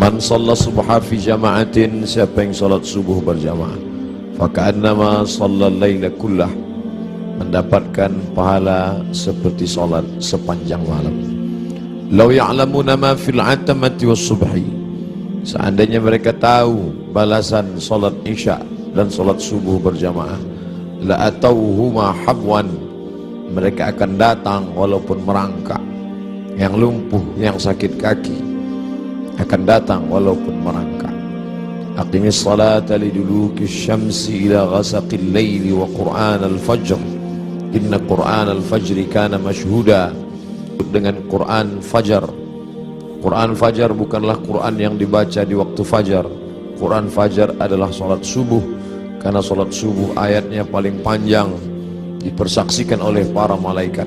Man shalla subha fi jama'atin, siapa yang salat subuh berjamaah, faka'annama shallal laila kullah, mendapatkan pahala seperti salat sepanjang malam. Law ya'lamuna ma fil 'atamati was subhi, seandainya mereka tahu balasan salat isya dan salat subuh berjamaah, la atauhuma habwan, mereka akan datang walaupun merangkak. Yang lumpuh, yang sakit kaki akan datang walaupun merangkak. Aqimis salata liduluki syamsi ila ghasaqil layli wa qur'an al-fajr, inna qur'an al-fajri kana mashhuda. Dengan Quran Fajar. Quran Fajar bukanlah Quran yang dibaca di waktu fajar. Quran Fajar adalah salat subuh, karena salat subuh ayatnya paling panjang, dipersaksikan oleh para malaikat.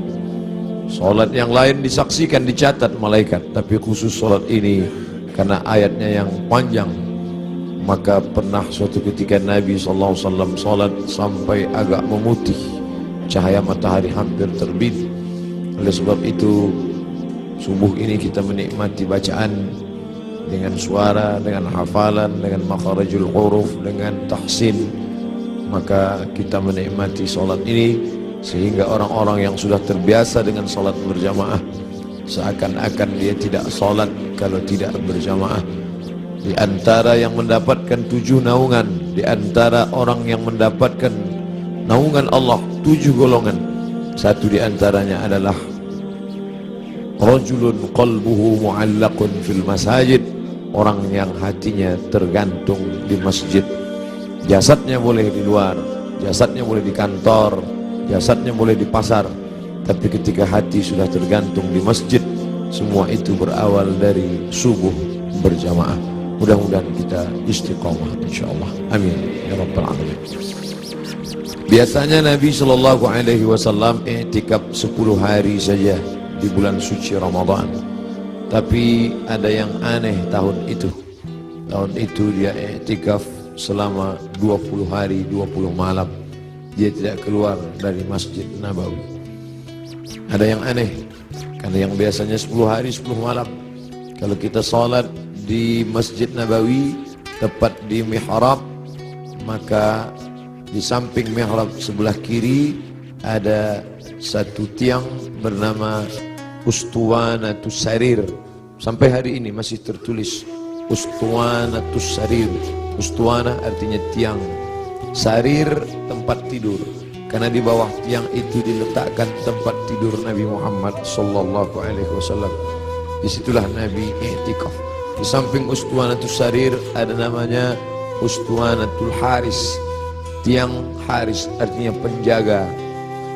Salat yang lain disaksikan, dicatat malaikat, tapi khusus salat ini karena ayatnya yang panjang. Maka pernah suatu ketika Nabi SAW salat sampai agak memutih, cahaya matahari hampir terbit. Oleh sebab itu subuh ini kita menikmati bacaan dengan suara, dengan hafalan, dengan makharijul huruf, dengan tahsin. Maka kita menikmati salat ini sehingga orang-orang yang sudah terbiasa dengan salat berjamaah seakan-akan dia tidak salat kalau tidak berjamaah. Di antara yang mendapatkan 7 naungan, di antara orang yang mendapatkan naungan Allah 7 golongan, satu di antaranya adalah rajulun qalbuhu mu'allaqun fil masajid, orang yang hatinya tergantung di masjid. Jasadnya boleh di luar, jasadnya boleh di kantor, jasadnya boleh di pasar, tapi ketika hati sudah tergantung di masjid, semua itu berawal dari subuh berjamaah. Mudah-mudahan kita istiqamah insyaallah. Amin ya rabbal alamin. Biasanya Nabi SAW i'tikaf 10 hari saja di bulan suci Ramadan. Tapi ada yang aneh tahun itu. Tahun itu dia i'tikaf selama 20 hari 20 malam. Dia tidak keluar dari Masjid Nabawi. Ada yang aneh, karena yang biasanya 10 hari 10 malam. Kalau kita salat di Masjid Nabawi tepat di mihrab, maka di samping mihrab sebelah kiri ada satu tiang bernama Ustuwanatus Sarir. Sampai hari ini masih tertulis Ustuwanatus Sarir. Ustuwana artinya tiang, sarir tempat tidur, karena di bawah tiang itu diletakkan tempat tidur Nabi Muhammad sallallahu alaihi wasallam. Disitulah Nabi i'tikaf. Di samping Ustuwanatus Sarir ada namanya Ustuwanatul Haris, tiang Haris artinya penjaga.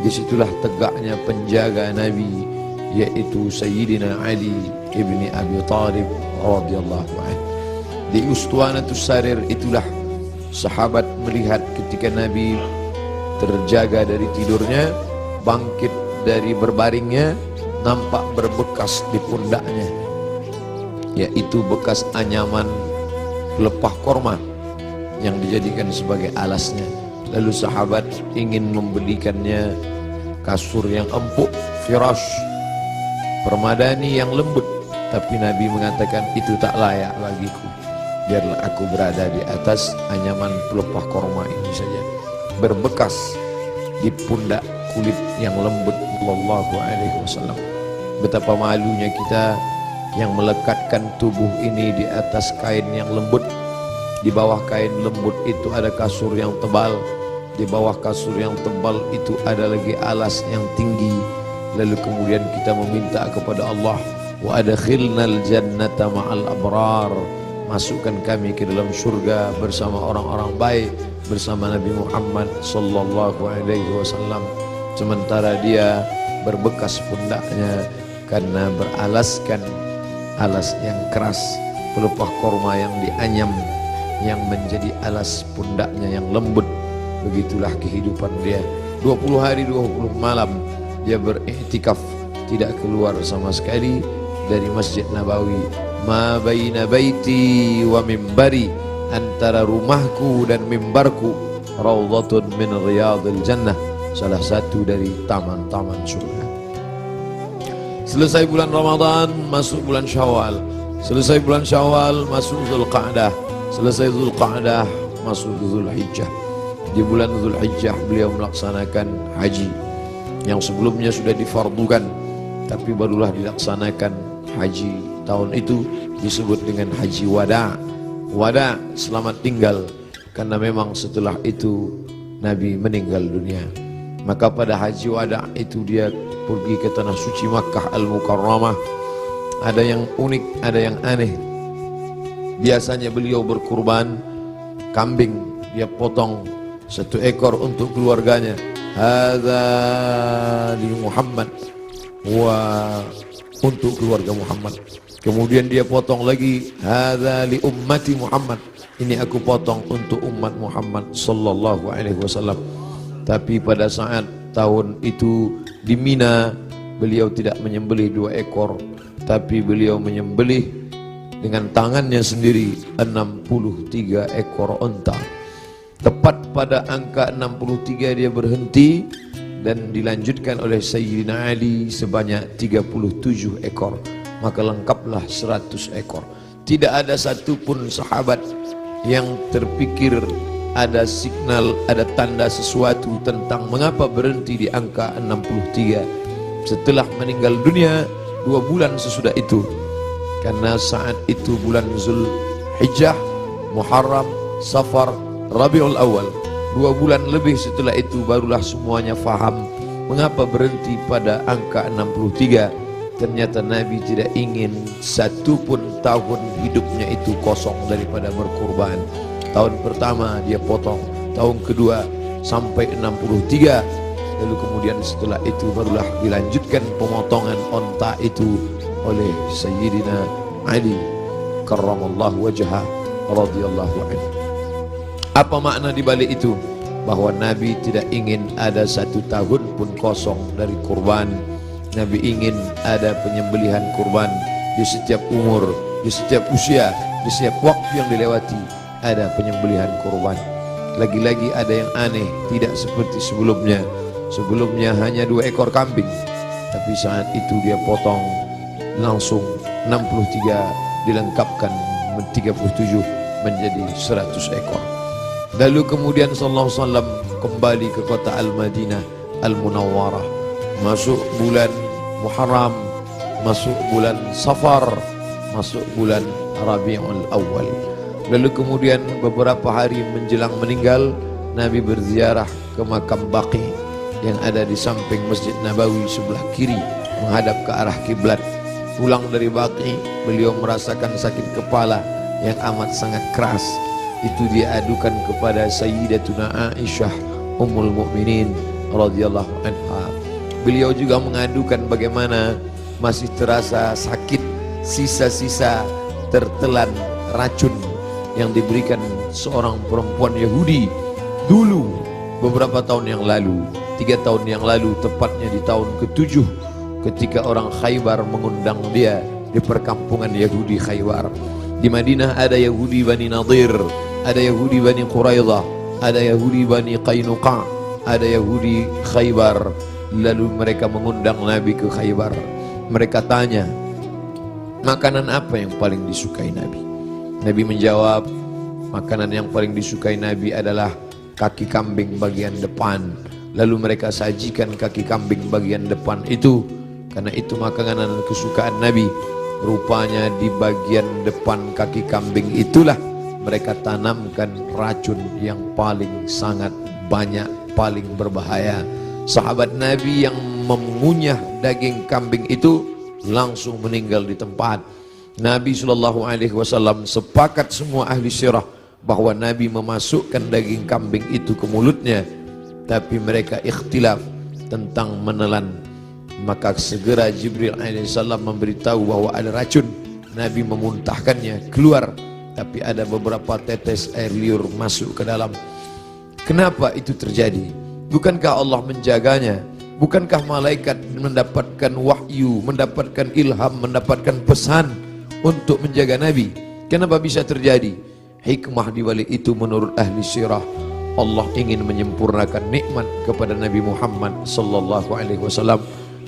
Disitulah tegaknya penjaga Nabi, yaitu Sayyidina Ali ibni Abi Thalib radhiyallahu anhu. Di Ustuwanatus Sarir itulah sahabat melihat ketika Nabi terjaga dari tidurnya, bangkit dari berbaringnya, nampak berbekas di pundaknya, yaitu bekas anyaman pelepah korma yang dijadikan sebagai alasnya. Lalu sahabat ingin membelikannya kasur yang empuk, firash, permadani yang lembut, tapi Nabi mengatakan itu tak layak bagiku. Biarlah aku berada di atas anyaman pelepah korma ini saja, berbekas di pundak kulit yang lembut sallallahu alaihi wasallam. Betapa malunya kita yang melekatkan tubuh ini di atas kain yang lembut. Di bawah kain lembut itu ada kasur yang tebal, di bawah kasur yang tebal itu ada lagi alas yang tinggi. Lalu kemudian kita meminta kepada Allah, wa adkhilnal jannata ma'al abrar, masukkan kami ke dalam surga bersama orang-orang baik, bersama Nabi Muhammad sallallahu alaihi wasallam. Sementara dia berbekas pundaknya karena beralaskan alas yang keras, pelepah korma yang dianyam yang menjadi alas pundaknya yang lembut. Begitulah kehidupan dia. 20 hari 20 malam dia beriktikaf, tidak keluar sama sekali dari Masjid Nabawi. Ma baina baiti wa mimbari, antara rumahku dan mimbarku raudhatun min riyadil jannah, salah satu dari taman-taman surga. Selesai bulan Ramadan, masuk bulan Syawal. Selesai bulan Syawal masuk Zulqa'dah, selesai Zulqa'dah masuk Zulhijjah. Di bulan Zulhijjah beliau melaksanakan haji yang sebelumnya sudah difardukan, tapi barulah dilaksanakan haji tahun itu, disebut dengan haji wada. Wada, selamat tinggal, karena memang setelah itu Nabi meninggal dunia. Maka pada haji wada itu dia pergi ke tanah suci Makkah Al-Mukarramah. Ada yang unik, ada yang aneh. Biasanya beliau berkurban kambing, dia potong 1 ekor untuk keluarganya. Hadza li Muhammad, wa untuk keluarga Muhammad. Kemudian dia potong lagi, hadza li ummati Muhammad, ini aku potong untuk umat Muhammad sallallahu alaihi wasallam. Tapi pada saat tahun itu di Mina, beliau tidak menyembelih 2 ekor, tapi beliau menyembelih dengan tangannya sendiri 63 ekor unta. Tepat pada angka 63 dia berhenti dan dilanjutkan oleh Sayyidina Ali sebanyak 37 ekor. Maka lengkaplah 100 ekor. Tidak ada satupun sahabat yang terpikir ada signal, ada tanda sesuatu tentang mengapa berhenti di angka 63 setelah meninggal dunia 2 bulan sesudah itu. Karena saat itu bulan Zulhijjah, Muharram, Safar, Rabiul Awal, 2 bulan lebih setelah itu barulah semuanya faham mengapa berhenti pada angka 63. Ternyata Nabi tidak ingin satupun tahun hidupnya itu kosong daripada berkurban. Tahun pertama dia potong, tahun kedua sampai 63. Lalu kemudian setelah itu barulah dilanjutkan pemotongan onta itu oleh Sayyidina Ali karramallahu wajhah radhiyallahu anhu. Apa makna di balik itu? Bahwa Nabi tidak ingin ada 1 tahun pun kosong dari kurban. Nabi ingin ada penyembelihan kurban di setiap umur, di setiap usia, di setiap waktu yang dilewati ada penyembelihan kurban. Lagi-lagi ada yang aneh, tidak seperti sebelumnya. Sebelumnya hanya 2 ekor kambing, tapi saat itu dia potong langsung 63, dilengkapkan 37 menjadi 100 ekor. Lalu kemudian sallallahu alaihi wasallam kembali ke kota Al-Madinah Al-Munawwarah. Masuk bulan Muharram, masuk bulan Safar, masuk bulan Rabiul Awal. Lalu kemudian beberapa hari menjelang meninggal, Nabi berziarah ke makam Baqi yang ada di samping Masjid Nabawi sebelah kiri menghadap ke arah kiblat. Pulang dari Baqi, beliau merasakan sakit kepala yang amat sangat keras. Itu dia adukan kepada Sayyidatuna Aisyah Ummul Mukminin radhiyallahu anha. Beliau juga mengadukan bagaimana masih terasa sakit, sisa-sisa tertelan racun yang diberikan seorang perempuan Yahudi dulu beberapa tahun yang lalu, 3 tahun yang lalu, tepatnya di tahun ke-7 ketika orang Khaybar mengundang dia di perkampungan Yahudi Khaybar. Di Madinah ada Yahudi Bani Nadir, ada Yahudi Bani Quraidah, ada Yahudi Bani Qainuqa, ada Yahudi Khaybar. Lalu mereka mengundang Nabi ke Khaybar. Mereka tanya, makanan apa yang paling disukai Nabi? Nabi menjawab, makanan yang paling disukai Nabi adalah kaki kambing bagian depan. Lalu mereka sajikan kaki kambing bagian depan itu, karena itu makanan kesukaan Nabi. Rupanya di bagian depan kaki kambing itulah mereka tanamkan racun yang paling sangat banyak, paling berbahaya. Sahabat Nabi yang mengunyah daging kambing itu langsung meninggal di tempat. Nabi SAW sepakat semua ahli sirah bahwa Nabi memasukkan daging kambing itu ke mulutnya, tapi mereka ikhtilaf tentang menelan. Maka segera Jibril alaihissalam memberitahu bahwa ada racun. Nabi memuntahkannya keluar, tapi ada beberapa tetes air liur masuk ke dalam. Kenapa itu terjadi? Bukankah Allah menjaganya? Bukankah malaikat mendapatkan wahyu, mendapatkan ilham, mendapatkan pesan untuk menjaga Nabi? Kenapa bisa terjadi? Hikmah di balik itu menurut ahli sirah, Allah ingin menyempurnakan nikmat kepada Nabi Muhammad sallallahu alaihi wasallam,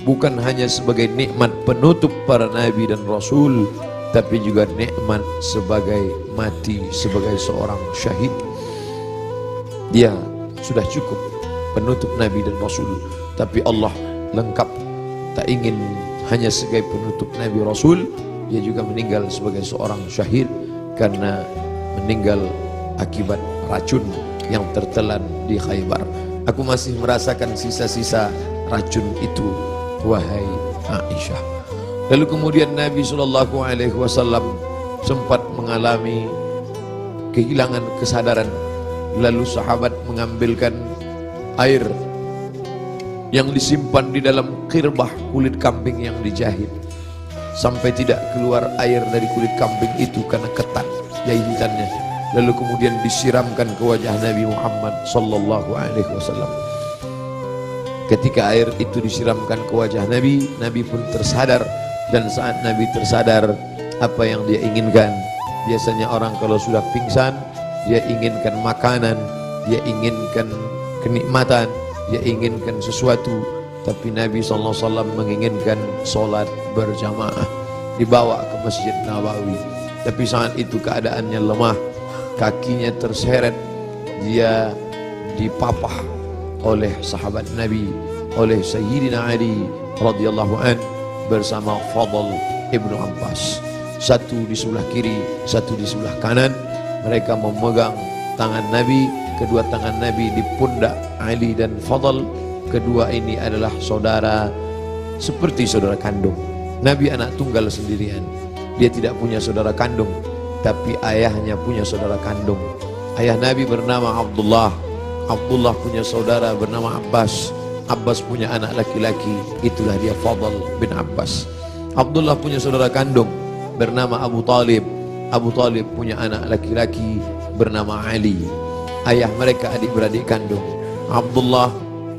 bukan hanya sebagai nikmat penutup para nabi dan rasul, tapi juga nikmat sebagai mati sebagai seorang syahid. Dia sudah cukup penutup Nabi dan Rasul, tapi Allah lengkap, tak ingin hanya sebagai penutup Nabi Rasul, dia juga meninggal sebagai seorang syahid karena meninggal akibat racun yang tertelan di Khaybar. Aku masih merasakan sisa-sisa racun itu, wahai Aisyah. Lalu kemudian Nabi SAW sempat mengalami kehilangan kesadaran. Lalu sahabat mengambilkan air yang disimpan di dalam kirbah kulit kambing yang dijahit, sampai tidak keluar air dari kulit kambing itu karena ketat jahitannya. Lalu kemudian disiramkan ke wajah Nabi Muhammad SAW. Ketika air itu disiramkan ke wajah Nabi, Nabi pun tersadar. Dan saat Nabi tersadar, apa yang dia inginkan? Biasanya orang kalau sudah pingsan, dia inginkan makanan, dia inginkan kenikmatan, dia inginkan sesuatu. Tapi Nabi SAW menginginkan sholat berjamaah, dibawa ke Masjid Nabawi. Tapi saat itu keadaannya lemah, kakinya terseret, dia dipapah oleh sahabat Nabi, oleh Sayyidina Ali radhiyallahu an bersama Fadl ibnu Abbas. Satu di sebelah kiri, satu di sebelah kanan. Mereka memegang tangan Nabi, kedua tangan Nabi di pundak Ali dan Fadl. Kedua ini adalah saudara, seperti saudara kandung. Nabi anak tunggal sendirian, dia tidak punya saudara kandung, tapi ayahnya punya saudara kandung. Ayah Nabi bernama Abdullah, Abdullah punya saudara bernama Abbas, Abbas punya anak laki-laki, itulah dia Fadl bin Abbas. Abdullah punya saudara kandung bernama Abu Talib, Abu Talib punya anak laki-laki bernama Ali. Ayah mereka adik-beradik kandung, Abdullah,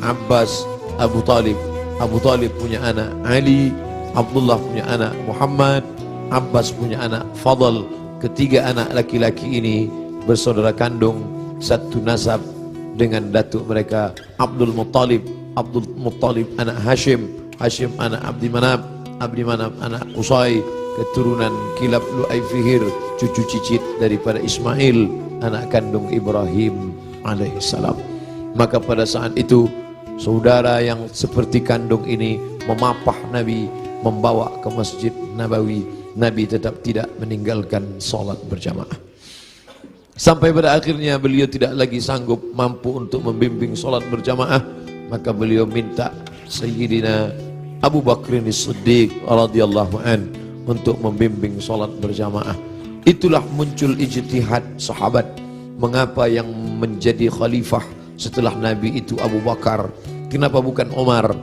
Abbas, Abu Talib. Abu Talib punya anak Ali, Abdullah punya anak Muhammad, Abbas punya anak Fadl. Ketiga anak laki-laki ini bersaudara kandung, satu nasab dengan datuk mereka Abdul Muttalib. Abdul Muttalib anak Hashim, Hashim anak Abdi Manaf, Abdi Manaf anak Qusay, keturunan Kilab Lu'ay Fihir, cucu cicit daripada Ismail, anak kandung Ibrahim alaihissalam. Maka pada saat itu saudara yang seperti kandung ini memapah Nabi, membawa ke Masjid Nabawi. Nabi tetap tidak meninggalkan sholat berjamaah. Sampai pada akhirnya beliau tidak lagi sanggup mampu untuk membimbing sholat berjamaah, maka beliau minta Sayyidina Abu Bakrin As-Siddiq radhiyallahu an untuk membimbing sholat berjamaah. Itulah muncul ijtihad sahabat. Mengapa yang menjadi khalifah setelah Nabi itu Abu Bakar? Kenapa bukan Umar?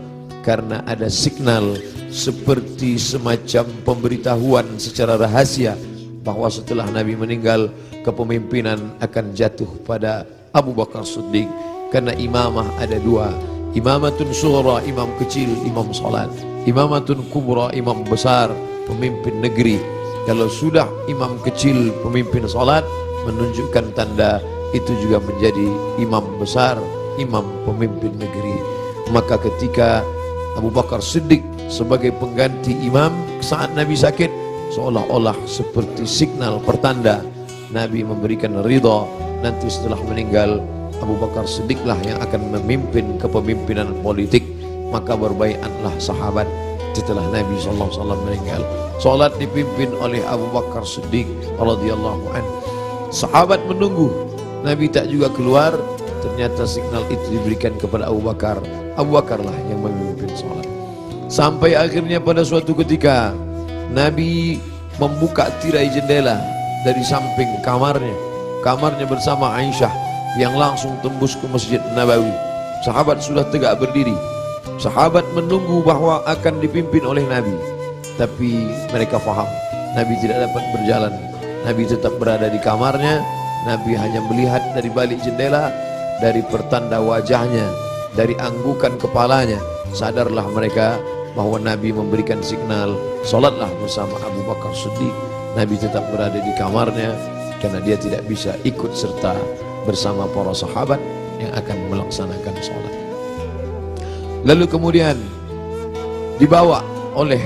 Karena ada signal seperti semacam pemberitahuan secara rahasia bahwa setelah Nabi meninggal, kepemimpinan akan jatuh pada Abu Bakar Siddiq. Karena imamah ada dua, imamatun sughra, imam kecil, imam salat, imamatun kubra, imam besar, pemimpin negeri. Kalau sudah imam kecil, pemimpin salat, menunjukkan tanda itu juga menjadi imam besar, imam pemimpin negeri. Maka ketika Abu Bakar Siddiq sebagai pengganti imam saat Nabi sakit, seolah-olah seperti signal pertanda Nabi memberikan ridha, nanti setelah meninggal Abu Bakar Siddiqlah yang akan memimpin kepemimpinan politik. Maka berbaiatlah sahabat setelah Nabi SAW meninggal. Salat dipimpin oleh Abu Bakar Siddiq radhiyallahu anhu. Sahabat menunggu, Nabi tak juga keluar. Ternyata signal itu diberikan kepada Abu Bakar. Abu Bakarlah yang memimpin salat. Sampai akhirnya pada suatu ketika Nabi membuka tirai jendela dari samping kamarnya bersama Aisyah yang langsung tembus ke Masjid Nabawi. Sahabat sudah tegak berdiri. Sahabat menunggu bahwa akan dipimpin oleh Nabi, tapi mereka faham Nabi tidak dapat berjalan. Nabi tetap berada di kamarnya. Nabi hanya melihat dari balik jendela, dari pertanda wajahnya, dari anggukan kepalanya. Sadarlah mereka bahwa Nabi memberikan signal, salatlah bersama Abu Bakar Siddiq. Nabi tetap berada di kamarnya karena dia tidak bisa ikut serta bersama para sahabat yang akan melaksanakan salat. Lalu kemudian dibawa oleh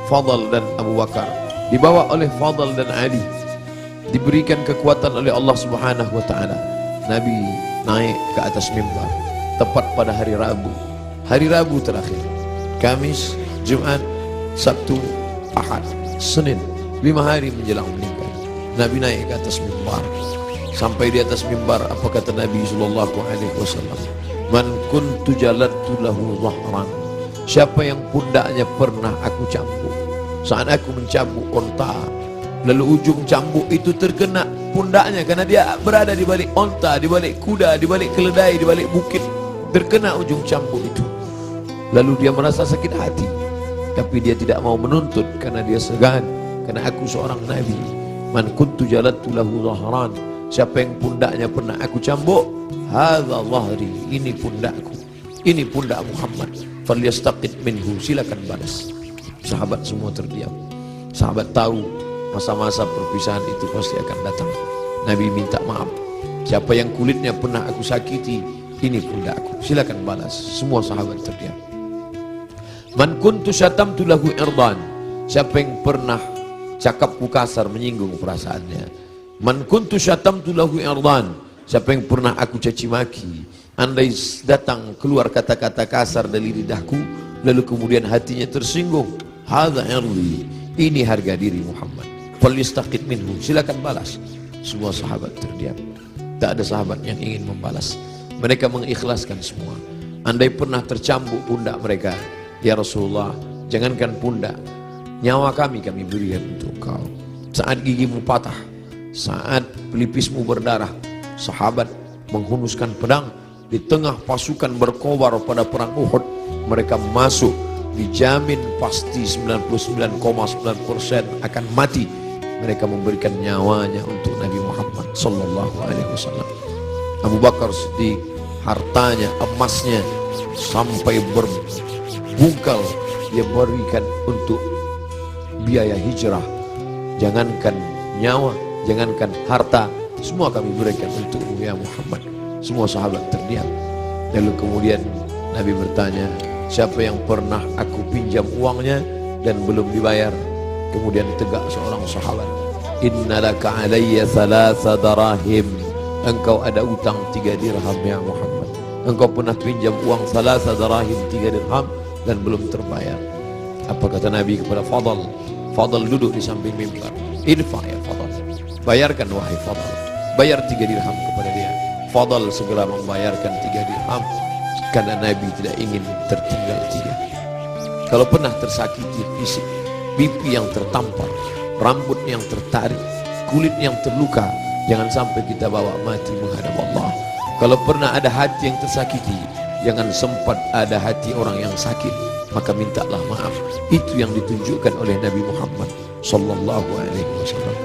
Fadl dan Abu Bakar dibawa oleh Fadl dan Ali, diberikan kekuatan oleh Allah Subhanahu wa taala. Nabi naik ke atas mimbar tepat pada hari Rabu terakhir. Kamis, Jumat, Sabtu, Ahad, Senin, 5 hari menjelang meninggal. Nabi naik ke atas mimbar. Sampai di atas mimbar, apa kata Nabi sallallahu alaihi wasallam? Man kuntu jaladtu lahu dhahran. Siapa yang pundaknya pernah aku cambuk, saat aku mencambuk onta, lalu ujung cambuk itu terkena pundaknya, karena dia berada di balik onta, di balik kuda, di balik keledai, di balik bukit, terkena ujung cambuk itu. Lalu dia merasa sakit hati, tapi dia tidak mau menuntut karena dia segan, karena aku seorang nabi. Man kuntu jaladtu lahu dhahran. Siapa yang pundaknya pernah aku cambuk, hadza dhahri, ini pundakku, ini pundak Muhammad. Falyastaqit minhu, silakan balas. Sahabat semua terdiam. Sahabat tahu masa-masa perpisahan itu pasti akan datang. Nabi minta maaf. Siapa yang kulitnya pernah aku sakiti, ini pundakku, silakan balas. Semua sahabat terdiam. Man kuntu syatamtu lahu irdan. Siapa yang pernah cakapku kasar, menyinggung perasaannya. Man kuntu syatamtu lahu irdan. Siapa yang pernah aku caci maki, andai datang keluar kata-kata kasar dari lidahku, lalu kemudian hatinya tersinggung, hadza irdi, ini harga diri Muhammad. Falyastaqit minhu, silakan balas. Semua sahabat terdiam. Tak ada sahabat yang ingin membalas. Mereka mengikhlaskan semua. Andai pernah tercambuk pundak mereka, ya Rasulullah, jangankan pundak, nyawa kami berikan untuk engkau. Saat gigimu patah, saat pelipismu berdarah, sahabat menghunuskan pedang di tengah pasukan berkobar pada perang Uhud. Mereka masuk, dijamin pasti 99,9% akan mati. Mereka memberikan nyawanya untuk Nabi Muhammad sallallahu alaihi wasallam. Abu Bakar Siddiq, hartanya, emasnya sampai berbungkal dia berikan untuk biaya hijrah. Jangankan nyawa, jangankan harta, semua kami berikan untukmu ya Muhammad. Semua sahabat terdiam. Lalu kemudian Nabi bertanya, siapa yang pernah aku pinjam uangnya dan belum dibayar? Kemudian tegak seorang sahabat, innalaka alayya 3 darahim. Engkau ada utang 3 dirham ya Muhammad. Engkau pernah pinjam uang 3 darahim, 3 dirham dan belum terbayar. Apa kata Nabi kepada Fadl? Fadl duduk di samping mimbar. Idfa ya Fadl, bayarkan wahai Fadl. Bayar 3 dirham kepada dia. Fadl segera membayarkan 3 dirham karena Nabi tidak ingin tertinggal 3. Kalau pernah tersakiti fisik, pipi yang tertampar, rambut yang tertarik, kulit yang terluka, jangan sampai kita bawa mati menghadap Allah. Kalau pernah ada hati yang tersakiti, jangan sempat ada hati orang yang sakit, maka mintalah maaf. Itu yang ditunjukkan oleh Nabi Muhammad sallallahu alaihi wasallam.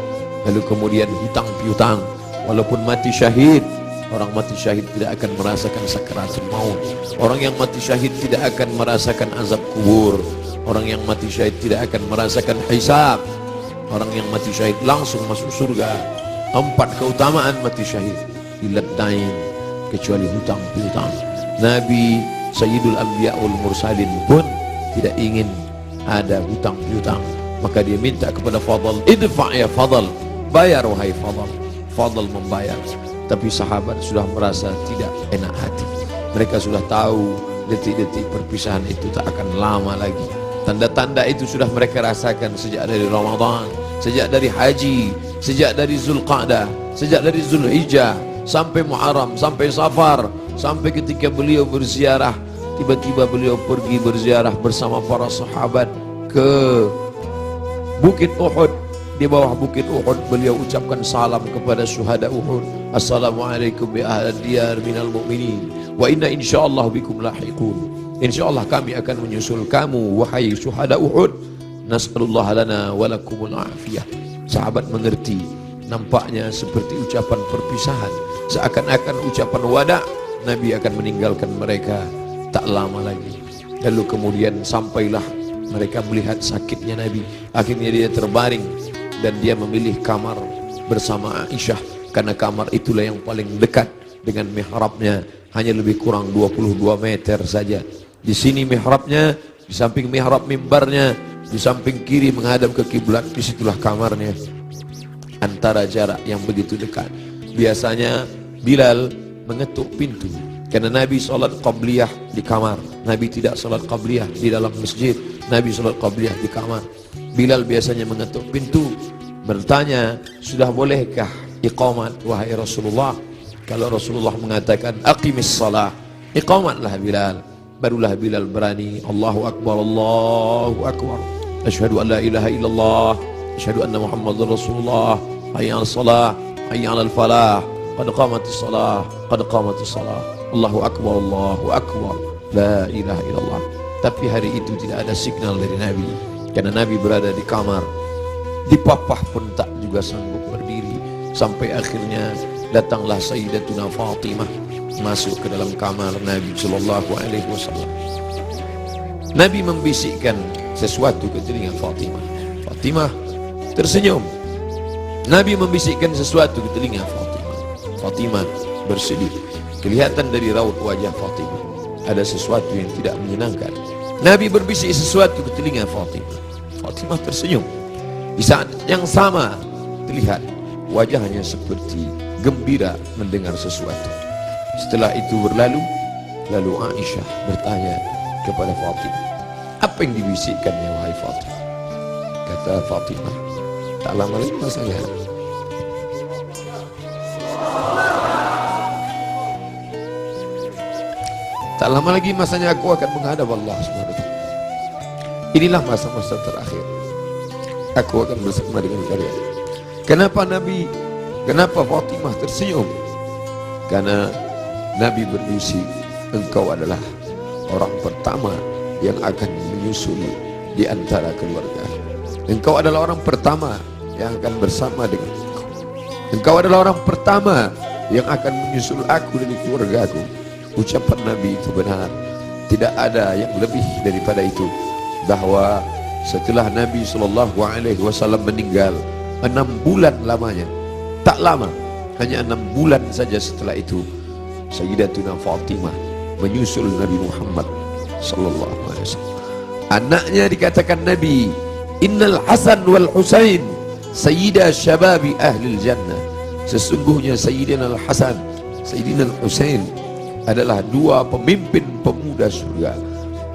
Lalu kemudian hutang piutang, walaupun mati syahid, orang mati syahid tidak akan merasakan sakaratul maut. Orang yang mati syahid tidak akan merasakan azab kubur. Orang yang mati syahid tidak akan merasakan hisab. Orang yang mati syahid langsung masuk surga. 4 keutamaan mati syahid. Diledain kecuali hutang piutang. Nabi Sayyidul Anbiya wal Mursalin pun tidak ingin ada hutang piutang. Maka dia minta kepada Fadl, idfa' ya Fadl, bayar wahai Fadl. Fadl membayar. Tapi sahabat sudah merasa tidak enak hati. Mereka sudah tahu detik-detik perpisahan itu tak akan lama lagi. Tanda-tanda itu sudah mereka rasakan sejak dari Ramadan, sejak dari haji, sejak dari Zulqa'dah, sejak dari Zulhijjah, sampai Muharram, sampai Safar, sampai ketika beliau berziarah. Tiba-tiba beliau pergi berziarah bersama para sahabat ke Bukit Uhud. Di bawah Bukit Uhud beliau ucapkan salam kepada syuhada Uhud. Assalamualaikum bi ahli diyar minal mu'minin wa inna insyaallah bikum lahiqun. Insyaallah kami akan menyusul kamu wahai syuhada Uhud. Nas'alullah lana wa lakumul afiyah. Sahabat mengerti, nampaknya seperti ucapan perpisahan, seakan-akan ucapan wada. Nabi akan meninggalkan mereka tak lama lagi. Lalu kemudian sampailah mereka melihat sakitnya Nabi. Akhirnya dia terbaring dan dia memilih kamar bersama Aisyah, karena kamar itulah yang paling dekat dengan mihrabnya, hanya lebih kurang 22 meter saja. Di sini mihrabnya, di samping mihrab mimbarnya di samping kiri menghadap ke kiblat, disitulah kamarnya. Antara jarak yang begitu dekat. Biasanya Bilal mengetuk pintu, karena Nabi sholat qabliyah di kamar. Nabi tidak sholat qabliyah di dalam masjid. Nabi sholat qabliyah di kamar. Bilal biasanya mengetuk pintu, bertanya, sudah bolehkah iqamat wahai Rasulullah? Kalau Rasulullah mengatakan aqimis salah, iqamatlah Bilal. Barulah Bilal berani, Allahu Akbar, Allahu Akbar, asyhadu an la ilaha illallah, asyhadu anna Muhammadar Rasulullah, hayya 'alas salah, hayya 'alal falah, qad qamatis salah, qad qamatis salah, Allahu Akbar, Allahu Akbar, la ilaha illallah. Tapi hari itu tidak ada signal dari Nabi, karena Nabi berada di kamar. Dipapah pun tak juga sanggup berdiri. Sampai akhirnya datanglah Sayyidatuna Fatimah masuk ke dalam kamar Nabi Sallallahu Alaihi Wasallam. Nabi membisikkan sesuatu ke telinga Fatimah. Fatimah tersenyum. Nabi membisikkan sesuatu ke telinga Fatimah. Fatimah bersedih. Kelihatan dari raut wajah Fatimah ada sesuatu yang tidak menyenangkan. Nabi berbisik sesuatu ke telinga Fatimah. Fatimah tersenyum. Di saat yang sama terlihat wajahnya seperti gembira mendengar sesuatu. Setelah itu berlalu, lalu Aisyah bertanya kepada Fatimah, apa yang dibisikkannya wahai Fatimah? Kata Fatimah, tak lama lagi masanya tak lama lagi masanya aku akan menghadap Allah SWT. Inilah masa-masa terakhir aku akan bersama dengan kalian. Kenapa Fatimah tersenyum? Karena Nabi berbisik, engkau adalah orang pertama yang akan menyusul di antara keluarga. Engkau adalah orang pertama yang akan bersama dengan aku. Engkau adalah orang pertama yang akan menyusul aku dari keluargaku. Ucapan Nabi itu benar. Tidak ada yang lebih daripada itu. Bahwa setelah Nabi SAW meninggal 6 bulan lamanya, tak lama, hanya 6 bulan saja setelah itu, Sayyidatuna Fatimah menyusul Nabi Muhammad sallallahu alaihi wasallam. Anaknya dikatakan Nabi, Innal Hasan wal Husain sayyida syababi ahli jannah. Sesungguhnya Sayyidina Al-Hasan, Sayyidina Al-Husain adalah dua pemimpin pemuda surga.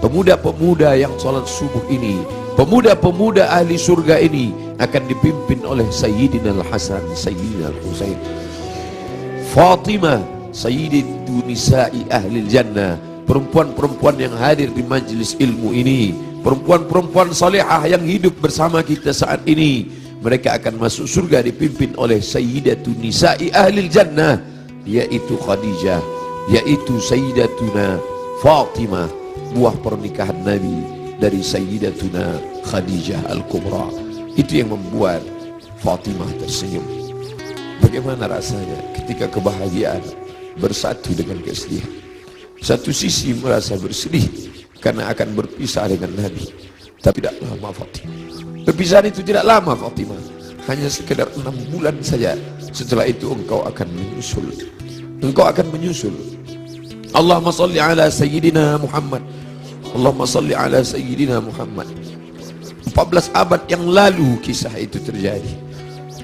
Pemuda-pemuda yang salat subuh ini, pemuda-pemuda ahli surga ini akan dipimpin oleh Sayyidina Al-Hasan, Sayyidina Al-Husain. Fatimah Sayyidatu nisa'i ahli jannah, perempuan-perempuan yang hadir di majlis ilmu ini, perempuan-perempuan salihah yang hidup bersama kita saat ini. Mereka akan masuk surga dipimpin oleh Sayyidatu nisa'i ahli jannah, yaitu Khadijah, yaitu Sayyidatuna Fatimah, buah pernikahan Nabi dari Sayyidatuna Khadijah Al-Kubra. Itu yang membuat Fatimah tersenyum. Bagaimana rasanya ketika kebahagiaan bersatu dengan kesedihan? Satu sisi merasa bersedih karena akan berpisah dengan Nabi, tapi tidak lama Fatimah. Perpisahan itu tidak lama Fatimah, hanya sekedar 6 bulan saja. Setelah itu engkau akan menyusul. Engkau akan menyusul. Allahumma salli ala Sayyidina Muhammad. Allahumma salli ala Sayyidina Muhammad. 14 abad yang lalu kisah itu terjadi.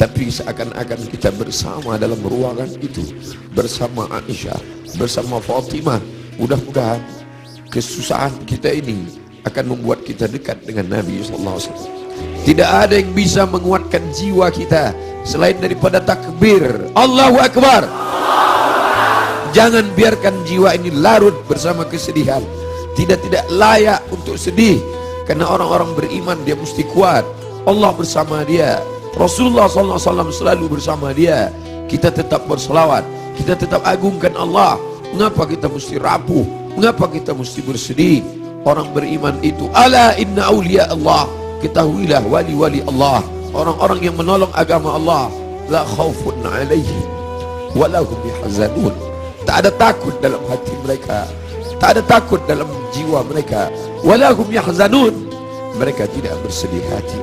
Tapi seakan-akan kita bersama dalam ruangan itu, bersama Aisyah, bersama Fatimah. Mudah-mudahan kesusahan kita ini akan membuat kita dekat dengan Nabi SAW. Tidak ada yang bisa menguatkan jiwa kita selain daripada takbir Allahu Akbar. Jangan biarkan jiwa ini larut bersama kesedihan. Tidak layak untuk sedih, karena orang-orang beriman dia mesti kuat. Allah bersama dia, Rasulullah SAW selalu bersama dia. Kita tetap berselawat, kita tetap agungkan Allah. Mengapa kita mesti rapuh? Mengapa kita mesti bersedih? Orang beriman itu, ala inna awliya Allah, ketahuilah wali-wali Allah, orang-orang yang menolong agama Allah, la khawfun alaihim wa lahum yahzanun. Tak ada takut dalam hati mereka, tak ada takut dalam jiwa mereka. Wa lahum yahzanun, mereka tidak bersedih hati.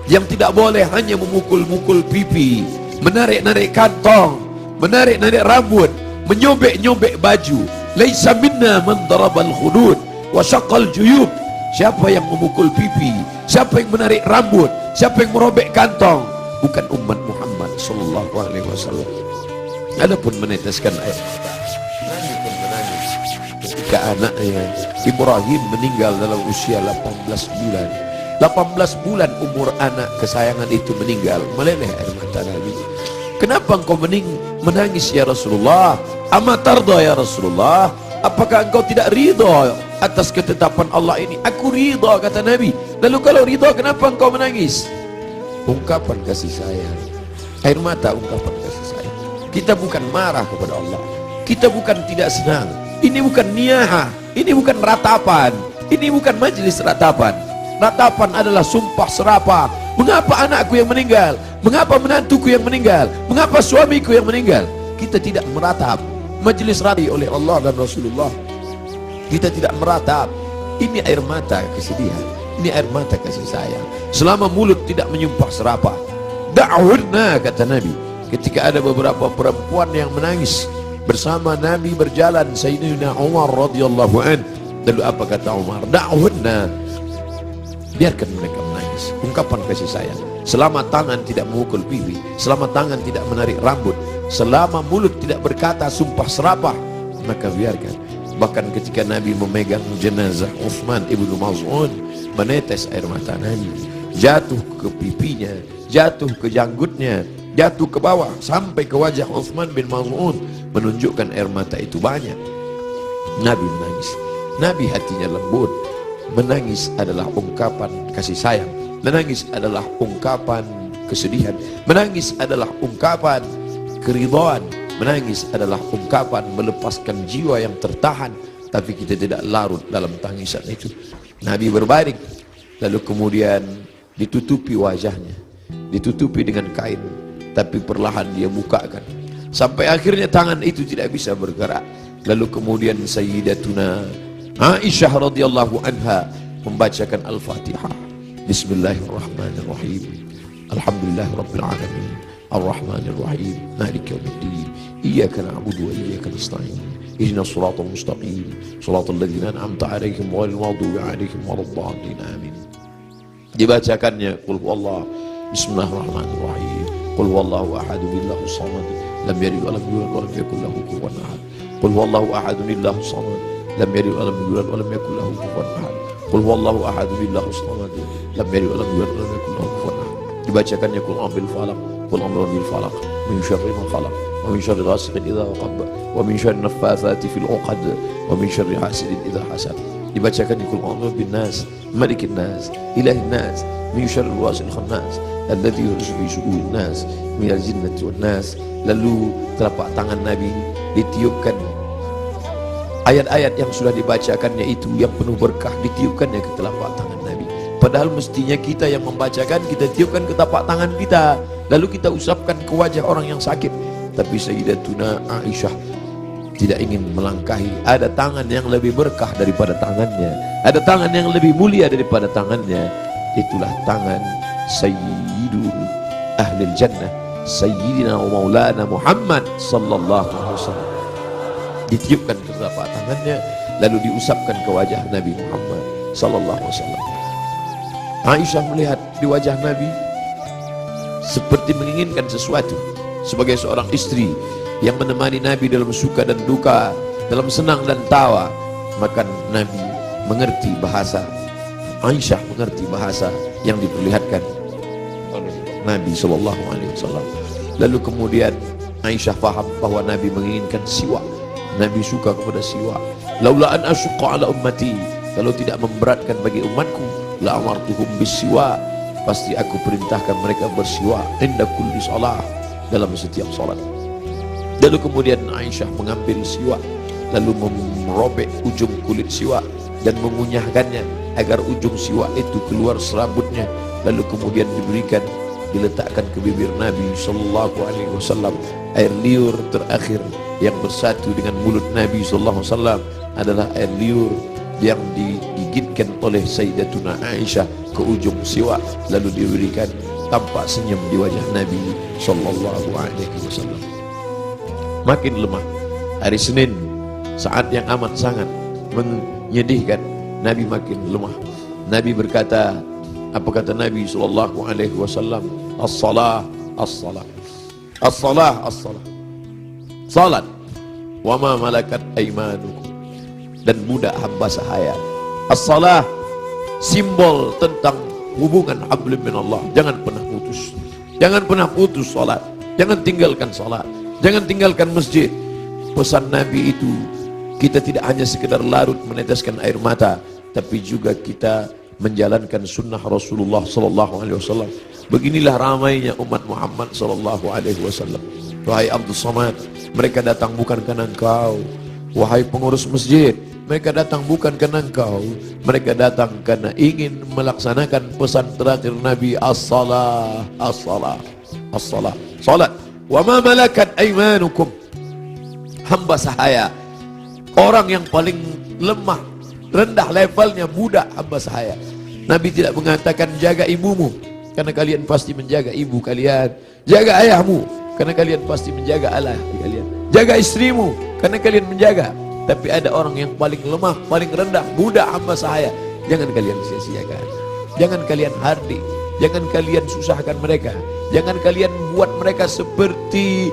Yang tidak boleh hanya memukul-mukul pipi, menarik-narik kantong, menarik-narik rambut, menyobek-nyobek baju. Laisa minna man darabal khudud wa syaqal juyub. Siapa yang memukul pipi? Siapa yang menarik rambut? Siapa yang merobek kantong? Bukan umat Muhammad sallallahu alaihi wasallam. Adapun meneteskan air mata, Nabi pun menangis ketika anaknya Ibrahim meninggal dalam usia 18 bulan. 18 bulan umur anak kesayangan itu meninggal, meleleh air mata Nabi. Kenapa engkau menangis ya Rasulullah? Ama tarda ya Rasulullah? Apakah engkau tidak ridha atas ketetapan Allah ini? Aku ridha, kata Nabi. Lalu kalau ridha, kenapa engkau menangis? Ungkapan kasih sayang. Air mata ungkapan kasih sayang. Kita bukan marah kepada Allah, kita bukan tidak senang. Ini bukan niyaha, ini bukan ratapan, ini bukan majelis ratapan. Ratapan adalah sumpah serapah. Mengapa anakku yang meninggal? Mengapa menantuku yang meninggal? Mengapa suamiku yang meninggal? Kita tidak meratap. Majelis rati oleh Allah dan Rasulullah, kita tidak meratap. Ini air mata kesedihan, ini air mata kasih sayang. Selama mulut tidak menyumpah serapah. Da'udna, kata Nabi, ketika ada beberapa perempuan yang menangis bersama Nabi berjalan, Sayyidina Umar radhiyallahu an. Lalu apa kata Umar? Da'udna, biarkan mereka menangis. Ungkapan kasih sayang. Selama tangan tidak memukul pipi, selama tangan tidak menarik rambut, selama mulut tidak berkata sumpah serapah, maka biarkan. Bahkan ketika Nabi memegang jenazah Utsman ibnu Maz'un, menetes air mata Nabi, jatuh ke pipinya, jatuh ke janggutnya, jatuh ke bawah sampai ke wajah Utsman bin Maz'un, menunjukkan air mata itu banyak. Nabi menangis. Nabi hatinya lembut. Menangis adalah ungkapan kasih sayang. Menangis adalah ungkapan kesedihan. Menangis adalah ungkapan keridhaan. Menangis adalah ungkapan melepaskan jiwa yang tertahan, tapi kita tidak larut dalam tangisan itu. Nabi berbaring, lalu kemudian ditutupi wajahnya, ditutupi dengan kain, tapi perlahan dia bukakan sampai akhirnya tangan itu tidak bisa bergerak. Lalu kemudian Sayyidatuna Aisyah radhiyallahu anha membacakan Al-Fatihah. Bismillahirrahmanirrahim. Alhamdulillahirabbil alamin. Ar-Rahmanir Rahim. Maliki yaumiddin. Iyyaka na'budu wa iyyaka nasta'in. Ihdinas siratal mustaqim. Shiratal ladzina an'amta 'alaihim ghairil maghdubi 'alaihim waladdallin. Amin. Dibacakannya qul huwallahu. Bismillahirrahmanirrahim. Qul huwallahu ahad, billahus samad, lam yalid wa lam yulad wa lam yakul lahu kufuwan ahad. Qul huwallahu ahad, billahus samad, lam yalid wa lam yulad wa lam yakul lahu kufuwan ahad. Qul huwallahu ahad, billahus samad, lam yalid wa lam yulad wa lam yakul lahu kufuwan ahad. Dibacakannya qul a'udzu falaq, qul a'udzu bil falaq, min syarri ma khalaq, wa min syarri ghasiqin idza waqab, wa min syarri naffatsati fil 'uqad, wa min syarri hasidin idza hasad. Dibacakannya qul a'udzu bin nas, malikin nas, ilahin nas, min syarril wasil khannas, alladzi yursulu fi sudurin nas, minal jinnati wan nas. Lalu telapak tangan Nabi ditiupkan, ayat-ayat yang sudah dibacakannya itu yang penuh berkah ditiupkannya ke telapak tangan Nabi. Padahal mestinya kita yang membacakan, kita tiupkan ke telapak tangan kita, lalu kita usapkan ke wajah orang yang sakit. Tapi Sayyidatuna Aisyah tidak ingin melangkahi. Ada tangan yang lebih berkah daripada tangannya, ada tangan yang lebih mulia daripada tangannya. Itulah tangan Sayyidul Ahlil Jannah, Sayyidina wa Maulana Muhammad sallallahu alaihi wasallam. Ditiupkan ke telapak tangannya, lalu diusapkan ke wajah Nabi Muhammad sallallahu alaihi wasallam. Aisyah melihat di wajah Nabi seperti menginginkan sesuatu. Sebagai seorang istri yang menemani Nabi dalam suka dan duka, dalam senang dan tawa, maka Nabi mengerti bahasa. Aisyah mengerti bahasa yang diperlihatkan oleh Nabi sallallahu alaihi wasallam. Lalu kemudian Aisyah faham bahwa Nabi menginginkan siwak. Nabi suka kepada siwak. Laula an asyqa ala ummati, kalau tidak memberatkan bagi umatku, la amartuhum bisiwak, pasti aku perintahkan mereka bersiwak inda kulli shalah, dalam setiap salat. Lalu kemudian Aisyah mengambil siwak, lalu merobek ujung kulit siwak dan mengunyahkannya agar ujung siwak itu keluar serabutnya. Lalu kemudian diberikan, diletakkan ke bibir Nabi sallallahu alaihi wasallam. Air liur terakhir yang bersatu dengan mulut Nabi sallallahu alaihi wasallam adalah air liur yang digigitkan oleh Sayyidatuna Aisyah ke ujung siwak, lalu diberikan. Tampak senyum di wajah Nabi sallallahu alaihi wasallam. Makin lemah. Hari Senin, saat yang amat sangat menyedihkan, Nabi makin lemah. Nabi berkata, apa kata Nabi sallallahu alaihi wasallam? As-salah, as-salah. As-salah, as-salah. Salat. Wa ma malakat aymanukum. Dan budak hamba sahaya. As-salah, simbol tentang hubungan hablum minallah. Jangan pernah putus. Jangan pernah putus salat. Jangan tinggalkan salat. Jangan tinggalkan masjid. Pesan Nabi itu, kita tidak hanya sekedar larut meneteskan air mata, tapi juga kita menjalankan sunnah Rasulullah sallallahu alaihi wasallam. Beginilah ramainya umat Muhammad sallallahu alaihi wasallam. Wahai Abdul Samad, mereka datang bukan karena engkau. Wahai pengurus masjid, mereka datang bukan karena engkau. Mereka datang karena ingin melaksanakan pesan terakhir Nabi, as-salah, as-salah, as-salah. Salat. Wa ma malakat aymanukum. Hamba sahaya, orang yang paling lemah, rendah levelnya, budak hamba sahaya. Nabi tidak mengatakan jaga ibumu, karena kalian pasti menjaga ibu kalian. Jaga ayahmu, karena kalian pasti menjaga ayah kalian. Jaga istrimu, karena kalian menjaga. Tapi ada orang yang paling lemah, paling rendah, budak hamba sahaya. Jangan kalian sia-siakan. Jangan kalian hardik. Jangan kalian susahkan mereka. Jangan kalian buat mereka seperti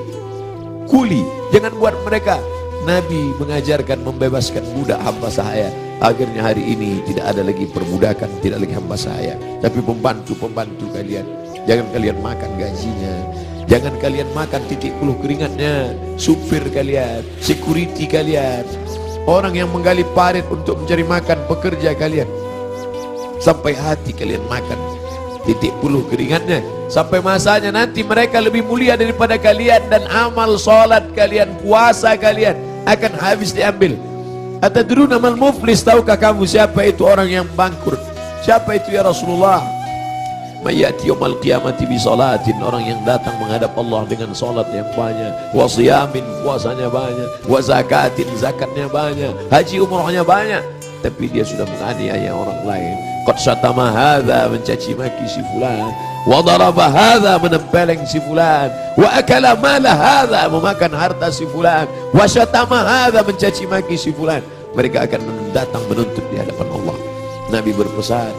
kuli. Jangan buat mereka. Nabi mengajarkan membebaskan budak hamba sahaya. Akhirnya hari ini tidak ada lagi perbudakan, tidak lagi hamba sahaya, tapi pembantu-pembantu kalian. Jangan kalian makan gajinya. Jangan kalian makan titik puluh keringatnya. Supir kalian, security kalian, orang yang menggali parit untuk mencari makan, pekerja kalian. Sampai hati kalian makan titik puluh keringatnya. Sampai masanya nanti mereka lebih mulia daripada kalian, dan amal salat kalian, puasa kalian akan habis diambil. Atadruna mal muflis, tahukah kamu siapa itu orang yang bangkrut? Siapa itu ya Rasulullah? Mayati yaumal qiyamati bi salatin, orang yang datang menghadap Allah dengan salat yang banyak, wa siyamin, puasanya banyak, wa zakatin, zakatnya banyak, haji umrahnya banyak, tapi dia sudah menganiaya orang lain. Qad syatama hadza, mencaci maki si fulan, wa daraba hadza, menempeleng si fulan, wa akala mala hadza, memakan harta si fulan, wa syatama hadza, mencaci maki si fulan. Mereka akan datang menuntut di hadapan Allah. Nabi berpesan,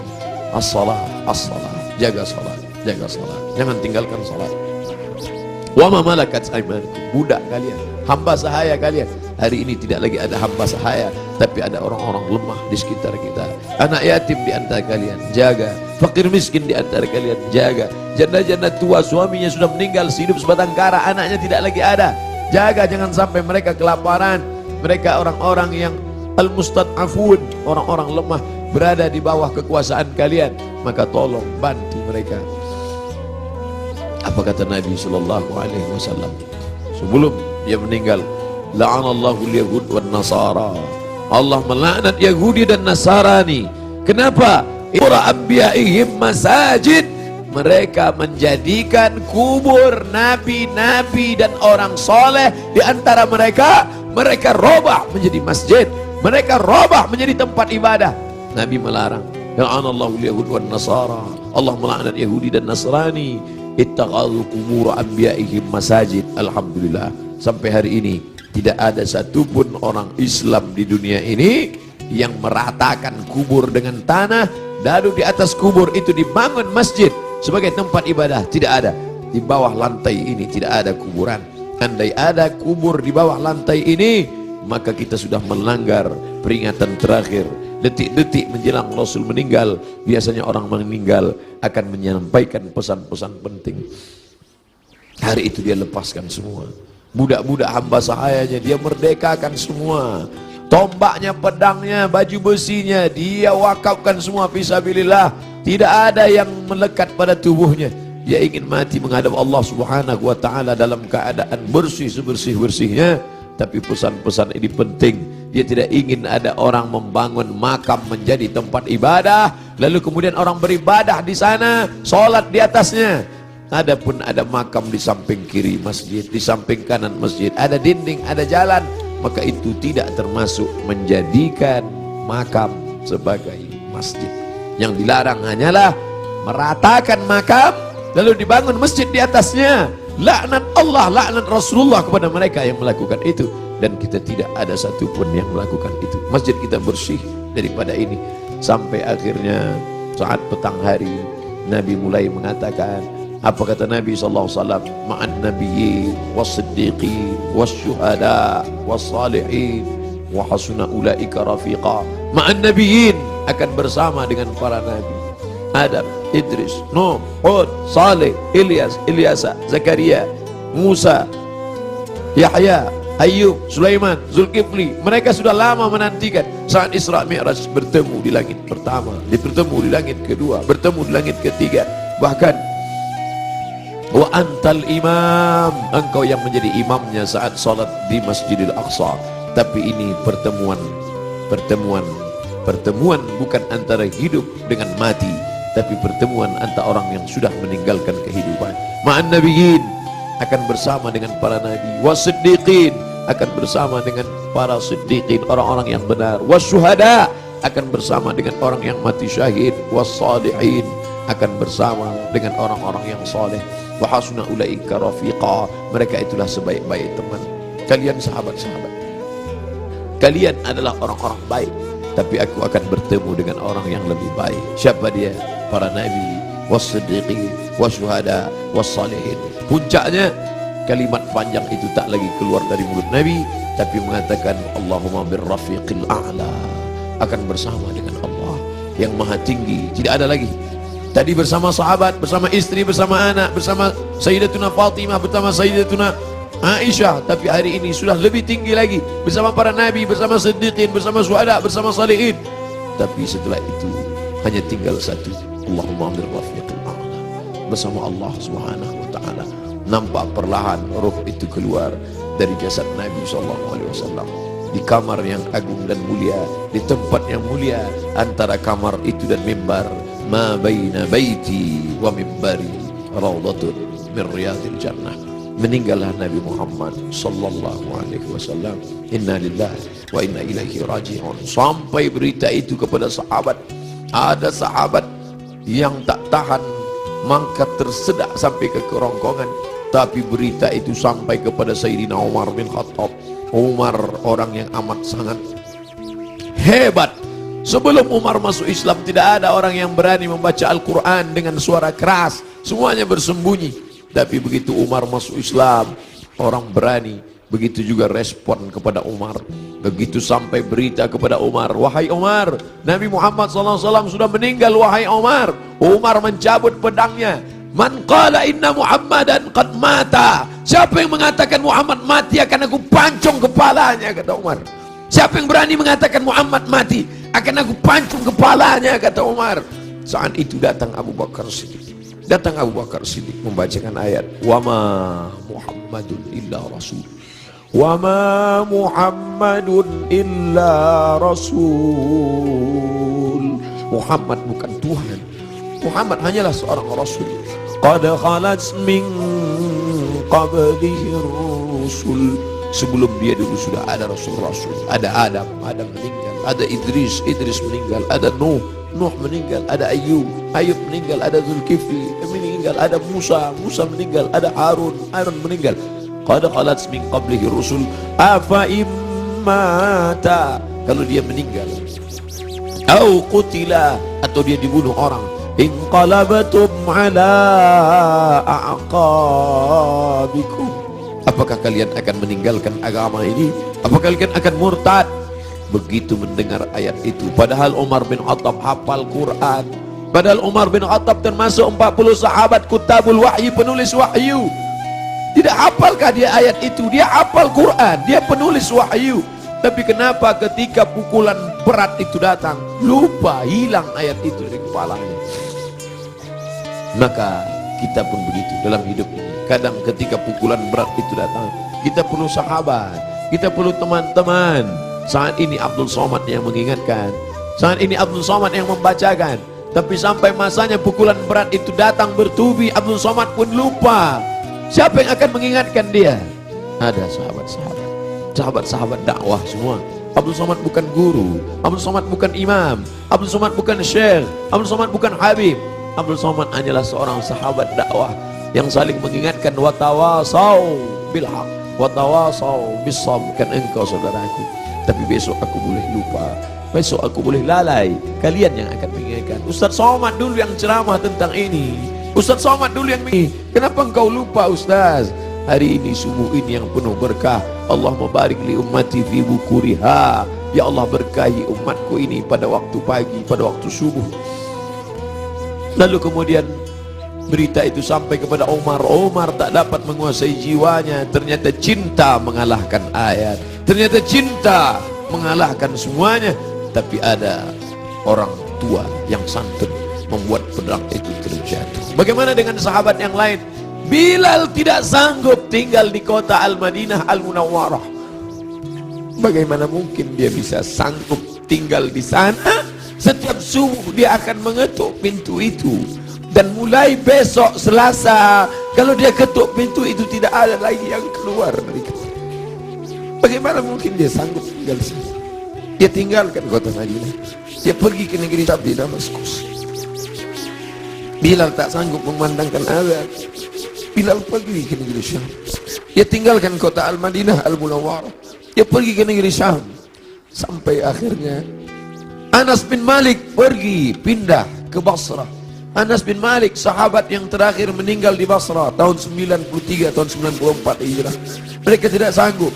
as-salah, as-salah. Jaga salat, jaga salat. Jangan tinggalkan salat. Wa ma malakat aymanukum, budak kalian, hamba sahaya kalian. Hari ini tidak lagi ada hamba sahaya, tapi ada orang-orang lemah di sekitar kita. Anak yatim di antara kalian, jaga. Fakir miskin di antara kalian, jaga. Janda-janda tua, suaminya sudah meninggal, hidup sebatang kara, anaknya tidak lagi ada. Jaga, jangan sampai mereka kelaparan. Mereka orang-orang yang al-mustad'afun, orang-orang lemah, berada di bawah kekuasaan kalian, maka tolong bantu mereka. Apa kata Nabi sallallahu alaihi wasallam sebelum dia meninggal? La'anallahu al-yahud wan nasara. Allah melaknat Yahudi dan Nasrani. Kenapa? Ura anbiya'ihim masajid. Mereka menjadikan kubur nabi-nabi dan orang soleh di antara mereka, mereka robah menjadi masjid. Mereka robah menjadi tempat ibadah. Nabi melarang. La'anallahu al-yahud wan nasara. Allah melaknat Yahudi dan Nasrani. Ittakhadhu qubur anbiya'ihim masajid. Alhamdulillah, sampai hari ini tidak ada satupun orang Islam di dunia ini yang meratakan kubur dengan tanah, lalu di atas kubur itu dibangun masjid sebagai tempat ibadah. Tidak ada. Di bawah lantai ini tidak ada kuburan. Andai ada kubur di bawah lantai ini, maka kita sudah melanggar peringatan terakhir. Detik-detik menjelang Rasul meninggal, biasanya orang meninggal akan menyampaikan pesan-pesan penting. Hari itu dia lepaskan semua. Budak-budak hamba sahayanya dia merdekakan semua. Tombaknya, pedangnya, baju besinya dia wakafkan semua fisabilillah. Tidak ada yang melekat pada tubuhnya. Dia ingin mati menghadap Allah Subhanahu wa taala dalam keadaan bersih sebersih-bersihnya. Tapi pesan-pesan ini penting. Dia tidak ingin ada orang membangun makam menjadi tempat ibadah, lalu kemudian orang beribadah di sana, sholat di atasnya. Adapun ada makam di samping kiri masjid, di samping kanan masjid, ada dinding, ada jalan, maka itu tidak termasuk menjadikan makam sebagai masjid. Yang dilarang hanyalah meratakan makam lalu dibangun masjid di atasnya. Laknat Allah, laknat Rasulullah kepada mereka yang melakukan itu, dan kita tidak ada satupun yang melakukan itu. Masjid kita bersih daripada ini. Sampai akhirnya saat petang hari Nabi mulai mengatakan, apa kata Nabi SAW? Ma'an nabiyyin was-siddiqin was-syuhada was-salihin wa hasuna ulaika rafiqa. Ma'an nabiyyin, akan bersama dengan para nabi, Adam, Idris, Nuh, Hud, Saleh, Ilyas, Ilyasa, Zakaria, Musa, Yahya, Ayyub, Sulaiman, Zulkifli. Mereka sudah lama menantikan saat Isra Mi'raj bertemu di langit pertama, bertemu di langit kedua, bertemu di langit ketiga. Bahkan wa antal imam, engkau yang menjadi imamnya saat salat di Masjidil Aqsa. Tapi ini pertemuan bukan antara hidup dengan mati, tapi pertemuan antara orang yang sudah meninggalkan kehidupan. Ma'an nabiyyin, akan bersama dengan para nabi, wasiddiqin, akan bersama dengan para siddiqin, orang-orang yang benar, wasyuhada, akan bersama dengan orang yang mati syahid, wassalihin, akan bersama dengan orang-orang yang saleh, wa hasuna ulaika rafiqa, mereka itulah sebaik-baik teman. Kalian sahabat-sahabat, kalian adalah orang-orang baik, tapi aku akan bertemu dengan orang yang lebih baik. Siapa dia? Para nabi, wassiddiqin, wasyuhada, wassalihin. Puncaknya kalimat panjang itu tak lagi keluar dari mulut Nabi, tapi mengatakan Allahumma birrafiqil a'la, akan bersama dengan Allah yang maha tinggi. Tidak ada lagi. Tadi bersama sahabat, bersama istri, bersama anak, bersama Sayyidatuna Fatimah, bersama Sayyidatuna Aisyah, tapi hari ini sudah lebih tinggi lagi, bersama para nabi, bersama siddiqin, bersama syuhada, bersama salihin. Tapi setelah itu hanya tinggal satu, Allahumma birrafiqil a'la, bersama Allah Subhanahu wa taala. Nampak perlahan roh itu keluar dari jasad Nabi SAW di kamar yang agung dan mulia, di tempat yang mulia. Antara kamar itu dan mimbar, ma baina baiti wa mimbari raudhatun min riyadil jannah. Meninggallah Nabi Muhammad sallallahu alaihi wasallam. Inna lillahi wa inna ilaihi raji'un. Sampai berita itu kepada sahabat, ada sahabat yang tak tahan, mangkat tersedak sampai ke kerongkongan. Tapi berita itu sampai kepada Sayyidina Umar bin Khattab. Umar orang yang amat sangat hebat. Sebelum Umar masuk Islam, tidak ada orang yang berani membaca Al-Quran dengan suara keras, semuanya bersembunyi. Tapi begitu Umar masuk Islam, orang berani. Begitu juga respon kepada Umar. Begitu sampai berita kepada Umar, wahai Umar, Nabi Muhammad SAW sudah meninggal, wahai Umar. Umar mencabut pedangnya. Man qala inna Muhammadan qad mata, siapa yang mengatakan Muhammad mati akan aku pancung kepalanya, kata Umar. Siapa yang berani mengatakan Muhammad mati akan aku pancung kepalanya, kata Umar. Saat itu datang Abu Bakar Siddiq. Datang Abu Bakar Siddiq membacakan ayat wa ma Muhammadun illa rasul, wa ma Muhammadun illa rasul. Muhammad bukan Tuhan, Muhammad hanyalah seorang rasul. Qad khalat min qablihi rusul, sebelum dia dulu sudah ada rasul-rasul. Ada Adam, Adam meninggal. Ada Idris, Idris meninggal. Ada Nuh, Nuh meninggal. Ada Ayyub, Ayyub meninggal. Ada Zulkifli meninggal. Ada Musa, Musa meninggal. Ada Harun, Harun meninggal. Qad khalat min qablihi rusul afa immata, kalau dia meninggal, au qutila, atau dia dibunuh orang, inqalabatum ala a'qabikum, apakah kalian akan meninggalkan agama ini? Apakah kalian akan murtad? Begitu mendengar ayat itu, padahal Umar bin Khattab hafal Quran, padahal Umar bin Khattab termasuk 40 sahabat kutabul wahyi, penulis wahyu. Tidak hafalkah dia ayat itu? Dia hafal Quran, dia penulis wahyu. Tapi kenapa ketika pukulan berat itu datang, lupa, hilang ayat itu dari kepalanya? Maka kita pun begitu dalam hidup ini. Kadang ketika pukulan berat itu datang, kita perlu sahabat, kita perlu teman-teman. Saat ini Abdul Somad yang mengingatkan, saat ini Abdul Somad yang membacakan. Tapi sampai masanya pukulan berat itu datang bertubi, Abdul Somad pun lupa. Siapa yang akan mengingatkan dia? Ada sahabat-sahabat, sahabat-sahabat dakwah semua. Abdul Somad bukan guru, Abdul Somad bukan imam, Abdul Somad bukan syekh, Abdul Somad bukan habib. Abdul Somad hanyalah seorang sahabat dakwah yang saling mengingatkan, watawasau bil haq, watawasau bis sabr. Kan engkau saudaraku, tapi besok aku boleh lupa, besok aku boleh lalai. Kalian yang akan mengingatkan. Ustaz Somad dulu yang ceramah tentang ini, Ustaz Somad dulu yang ini. Kenapa engkau lupa Ustaz? Hari ini subuh ini yang penuh berkah. Allah barik li ummati fi bukuriha. Ya Allah berkahi umatku ini pada waktu pagi, pada waktu subuh. Lalu kemudian berita itu sampai kepada Umar. Umar tak dapat menguasai jiwanya. Ternyata cinta mengalahkan ayat, ternyata cinta mengalahkan semuanya. Tapi ada orang tua yang santun membuat pedang itu terjatuh. Bagaimana dengan sahabat yang lain? Bilal tidak sanggup tinggal di kota Al-Madinah Al-Munawwarah. Bagaimana mungkin dia bisa sanggup tinggal di sana? Setiap subuh dia akan mengetuk pintu itu. Dan mulai besok Selasa, kalau dia ketuk pintu itu tidak ada lagi yang keluar dari kamar. Bagaimana mungkin dia sanggup tinggal di sana? Dia tinggalkan kota Madinah, dia pergi ke negeri Syam di Damaskus. Bilal tak sanggup memandangkan azan. Bilal pergi ke negeri Syam. Dia tinggalkan kota Al-Madinah Al-Munawwarah, dia pergi ke negeri Syam. Sampai akhirnya Anas bin Malik pergi pindah ke Basrah. Anas bin Malik, sahabat yang terakhir meninggal di Basrah tahun 93, tahun 94 Hijrah. Mereka tidak sanggup.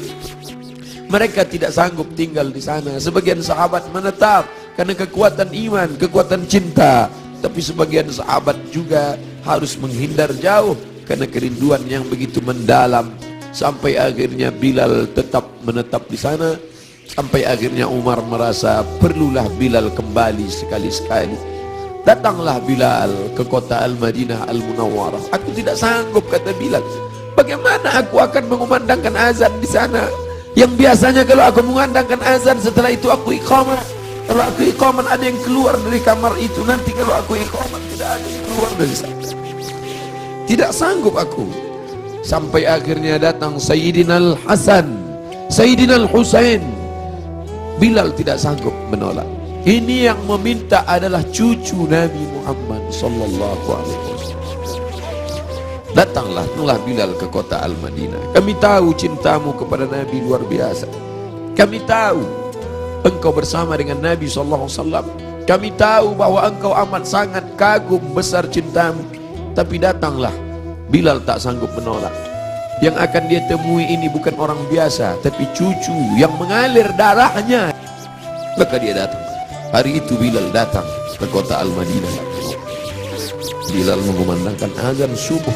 Mereka tidak sanggup tinggal di sana. Sebagian sahabat menetap karena kekuatan iman, kekuatan cinta. Tapi sebagian sahabat juga harus menghindar jauh karena kerinduan yang begitu mendalam. Sampai akhirnya Bilal tetap menetap di sana. Sampai akhirnya Umar merasa perlulah Bilal kembali sekali-sekali. Datanglah Bilal ke kota Al-Madinah Al-Munawwarah. Aku tidak sanggup, kata Bilal. Bagaimana aku akan mengumandangkan azan di sana? Yang biasanya kalau aku mengumandangkan azan, setelah itu aku iqamah. Kalau aku iqamah ada yang keluar dari kamar itu. Nanti kalau aku iqamah tidak ada yang keluar dari sana. Tidak sanggup aku. Sampai akhirnya datang Sayyidina Al-Hasan, Sayyidina Al-Husain. Bilal tidak sanggup menolak. Ini yang meminta adalah cucu Nabi Muhammad sallallahu alaihi wasallam. Datanglah Bilal ke kota Al-Madinah. Kami tahu cintamu kepada Nabi luar biasa. Kami tahu engkau bersama dengan Nabi sallallahu alaihi wasallam. Kami tahu bahwa engkau amat sangat kagum besar cintamu. Tapi datanglah. Bilal tak sanggup menolak. Yang akan dia temui ini bukan orang biasa, tapi cucu yang mengalir darahnya. Maka dia datang. Hari itu Bilal datang ke kota Al-Madinah. Bilal mengumandangkan azan subuh.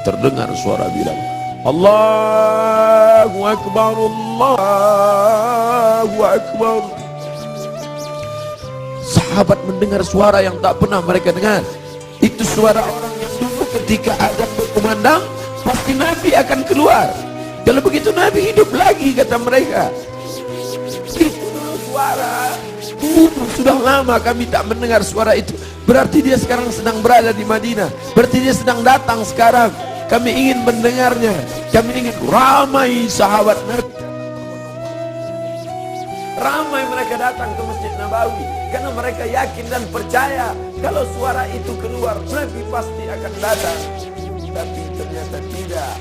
Terdengar suara Bilal, Allahu Akbar, Allahu Akbar. Sahabat mendengar suara yang tak pernah mereka dengar. Itu suara orang yang dulu ketika azan berkumandang pasti Nabi akan keluar. Kalau begitu Nabi hidup lagi, kata mereka. Itu suara sudah lama kami tak mendengar suara itu. Berarti dia sekarang sedang berada di Madinah. Berarti dia sedang datang sekarang. Kami ingin mendengarnya. Kami ingin. Ramai sahabat Nabi, ramai mereka datang ke Masjid Nabawi karena mereka yakin dan percaya kalau suara itu keluar Nabi pasti akan datang. Tapi ternyata tidak.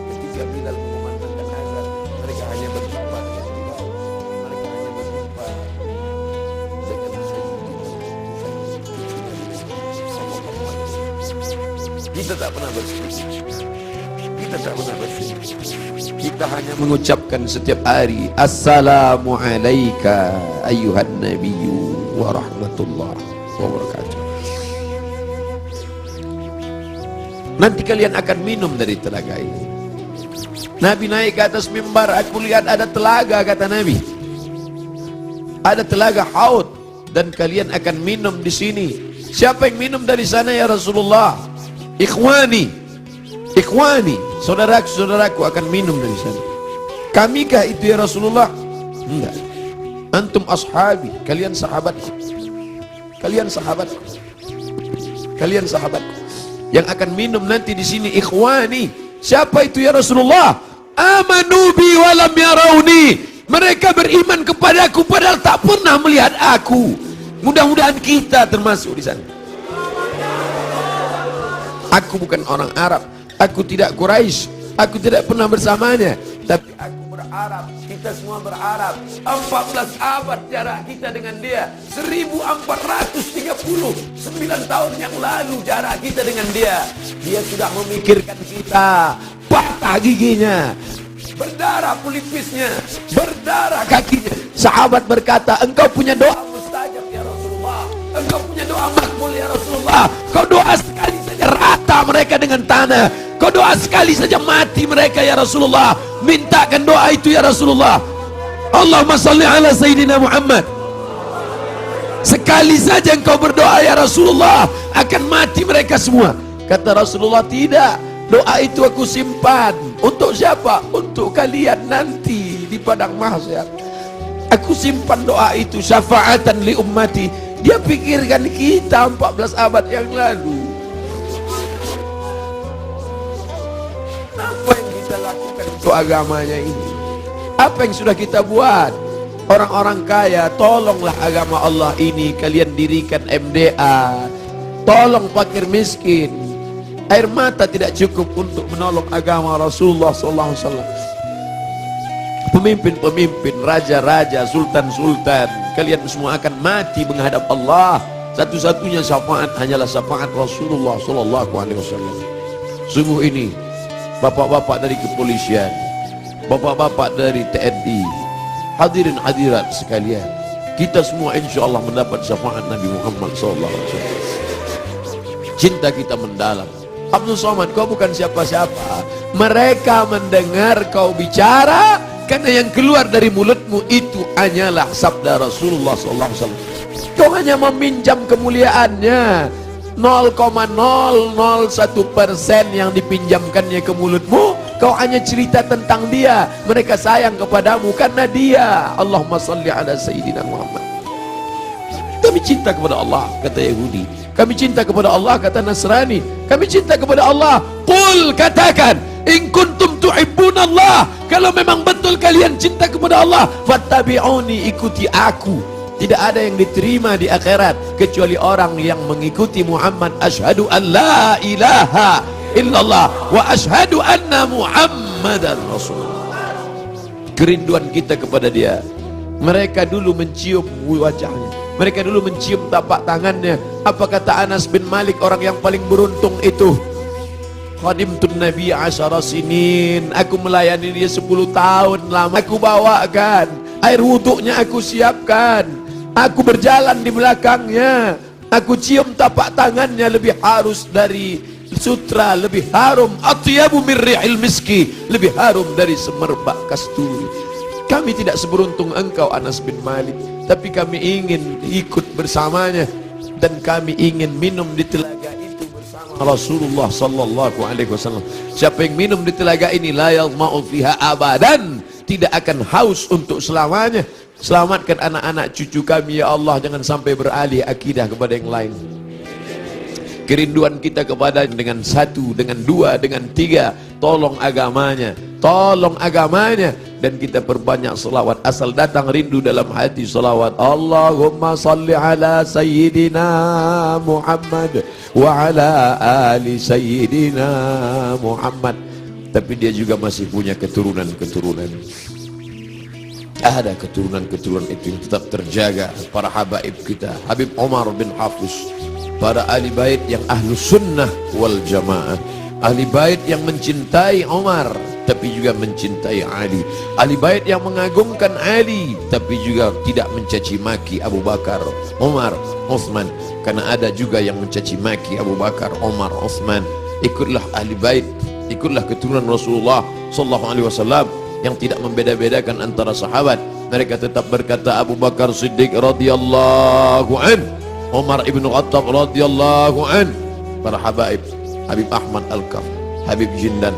Ketika Bilal mengumandangkan azan, mereka hanya berjumpa dengan Bilal. Mereka hanya berjumpa dengan kita tak pernah bersekutu. Kita tak pernah bersekutu. Kita hanya mengucapkan setiap hari Assalamu alayka ayyuhan nabiyyu wa rahmatullah wa barakatuh. Nanti kalian akan minum dari telaga ini. Nabi naik ke atas mimbar, aku lihat ada telaga, kata Nabi. Ada telaga Haud dan kalian akan minum di sini. Siapa yang minum dari sana ya Rasulullah? Ikhwani, ikhwani, saudaraku akan minum dari sana. Kamikah itu ya Rasulullah? Enggak. Antum ashabi, kalian sahabatku. Kalian sahabatku. Kalian sahabatku. Yang akan minum nanti di sini ikhwani. Siapa itu ya Rasulullah? Amanu bi walam yarawni. Mereka beriman kepadaku padahal tak pernah melihat aku. Mudah-mudahan kita termasuk di sana. Aku bukan orang Arab, aku tidak Quraisy, aku tidak pernah bersamanya, tapi aku berharap, kita semua berharap 14 abad jarak kita dengan dia, 1439 tahun yang lalu jarak kita dengan dia. Dia sudah memikirkan kita, patah giginya, berdarah pelipisnya, berdarah kakinya. Sahabat berkata, engkau punya doa mustajab ya Rasulullah, engkau punya doa makbul ya Rasulullah. Kau doa sekali saja rata mereka dengan tanah, kau doa sekali saja mati mereka ya Rasulullah. Mintakan doa itu ya Rasulullah. Allahumma salli ala Sayyidina Muhammad. Sekali saja engkau berdoa ya Rasulullah, akan mati mereka semua. Kata Rasulullah, tidak, doa itu aku simpan. Untuk siapa? Untuk kalian nanti di padang mahsyar. Aku simpan doa itu syafaatan li ummati. Dia pikirkan kita 14 abad yang lalu. Apa yang kita lakukan untuk agamanya ini? Apa yang sudah kita buat? Orang-orang kaya, tolonglah agama Allah ini. Kalian dirikan MDA, tolong fakir miskin. Air mata tidak cukup untuk menolong agama Rasulullah SAW. Pemimpin-pemimpin, raja-raja, sultan-sultan, kalian semua akan mati menghadap Allah. Satu-satunya syafaat hanyalah syafaat Rasulullah SAW. Sungguh ini, bapak-bapak dari kepolisian, bapak-bapak dari TNI, hadirin hadirat sekalian, kita semua insya Allah mendapat syafaat Nabi Muhammad SAW. Cinta kita mendalam. Abdul Somad, kau bukan siapa-siapa. Mereka mendengar kau bicara karena yang keluar dari mulutmu itu hanyalah sabda Rasulullah SAW. Kau hanya meminjam kemuliaannya. 0,001% yang dipinjamkannya ke mulutmu. Kau hanya cerita tentang dia. Mereka sayang kepadamu karena dia. Allahumma salli ala Sayyidina Muhammad. Kami cinta kepada Allah, kata Yahudi. Kami cinta kepada Allah, kata Nasrani. Kami cinta kepada Allah. Qul, katakan, in kuntum tuhibbunallah, kalau memang betul kalian cinta kepada Allah, fattabi'uni, ikuti aku. Tidak ada yang diterima di akhirat kecuali orang yang mengikuti Muhammad. Asyhadu an la ilaha illallah wa asyhadu anna Muhammadan Rasulullah. Kerinduan kita kepada dia. Mereka dulu mencium wajahnya, mereka dulu mencium tapak tangannya. Apa kata Anas bin Malik, orang yang paling beruntung itu? Khadimtun Nabi 10 sinin, aku melayani dia 10 tahun lama. Aku bawakan air wuduknya, aku siapkan, aku berjalan di belakangnya, aku cium tapak tangannya, lebih harus dari sutra, lebih harum, atyabu min rihil miski, lebih harum dari semerbak kasturi. Kami tidak seberuntung engkau Anas bin Malik, tapi kami ingin ikut bersamanya dan kami ingin minum di telaga itu bersama Rasulullah sallallahu alaihi wasallam. Siapa yang minum di telaga ini la yadma'u fiha abadan, tidak akan haus untuk selamanya. Selamatkan anak-anak cucu kami ya Allah, jangan sampai beralih akidah kepada yang lain. Kerinduan kita kepada dengan 1, dengan 2, dengan 3, tolong agamanya, tolong agamanya. Dan kita perbanyak salawat. Asal datang rindu dalam hati salawat. Allahumma salli ala Sayyidina Muhammad wa ala ali Sayyidina Muhammad. Tapi dia juga masih punya keturunan-keturunan. Ada keturunan-keturunan itu yang tetap terjaga. Para habaib kita, Habib Umar bin Hafiz, para ahli bait yang ahlu sunnah wal jamaah, ahli bait yang mencintai Umar tapi juga mencintai Ali, ahli bait yang mengagungkan Ali tapi juga tidak mencaci maki Abu Bakar, Umar, Utsman. Karena ada juga yang mencaci maki Abu Bakar, Umar, Utsman. Ikutlah ahli bait, ikutlah keturunan Rasulullah sallallahu alaihi wasallam yang tidak membeda-bedakan antara sahabat. Mereka tetap berkata Abu Bakar Siddiq radhiyallahu an, Umar ibn Khattab radhiyallahu an. Para habaib, Habib Ahmad Al-Kaf, Habib Jindan,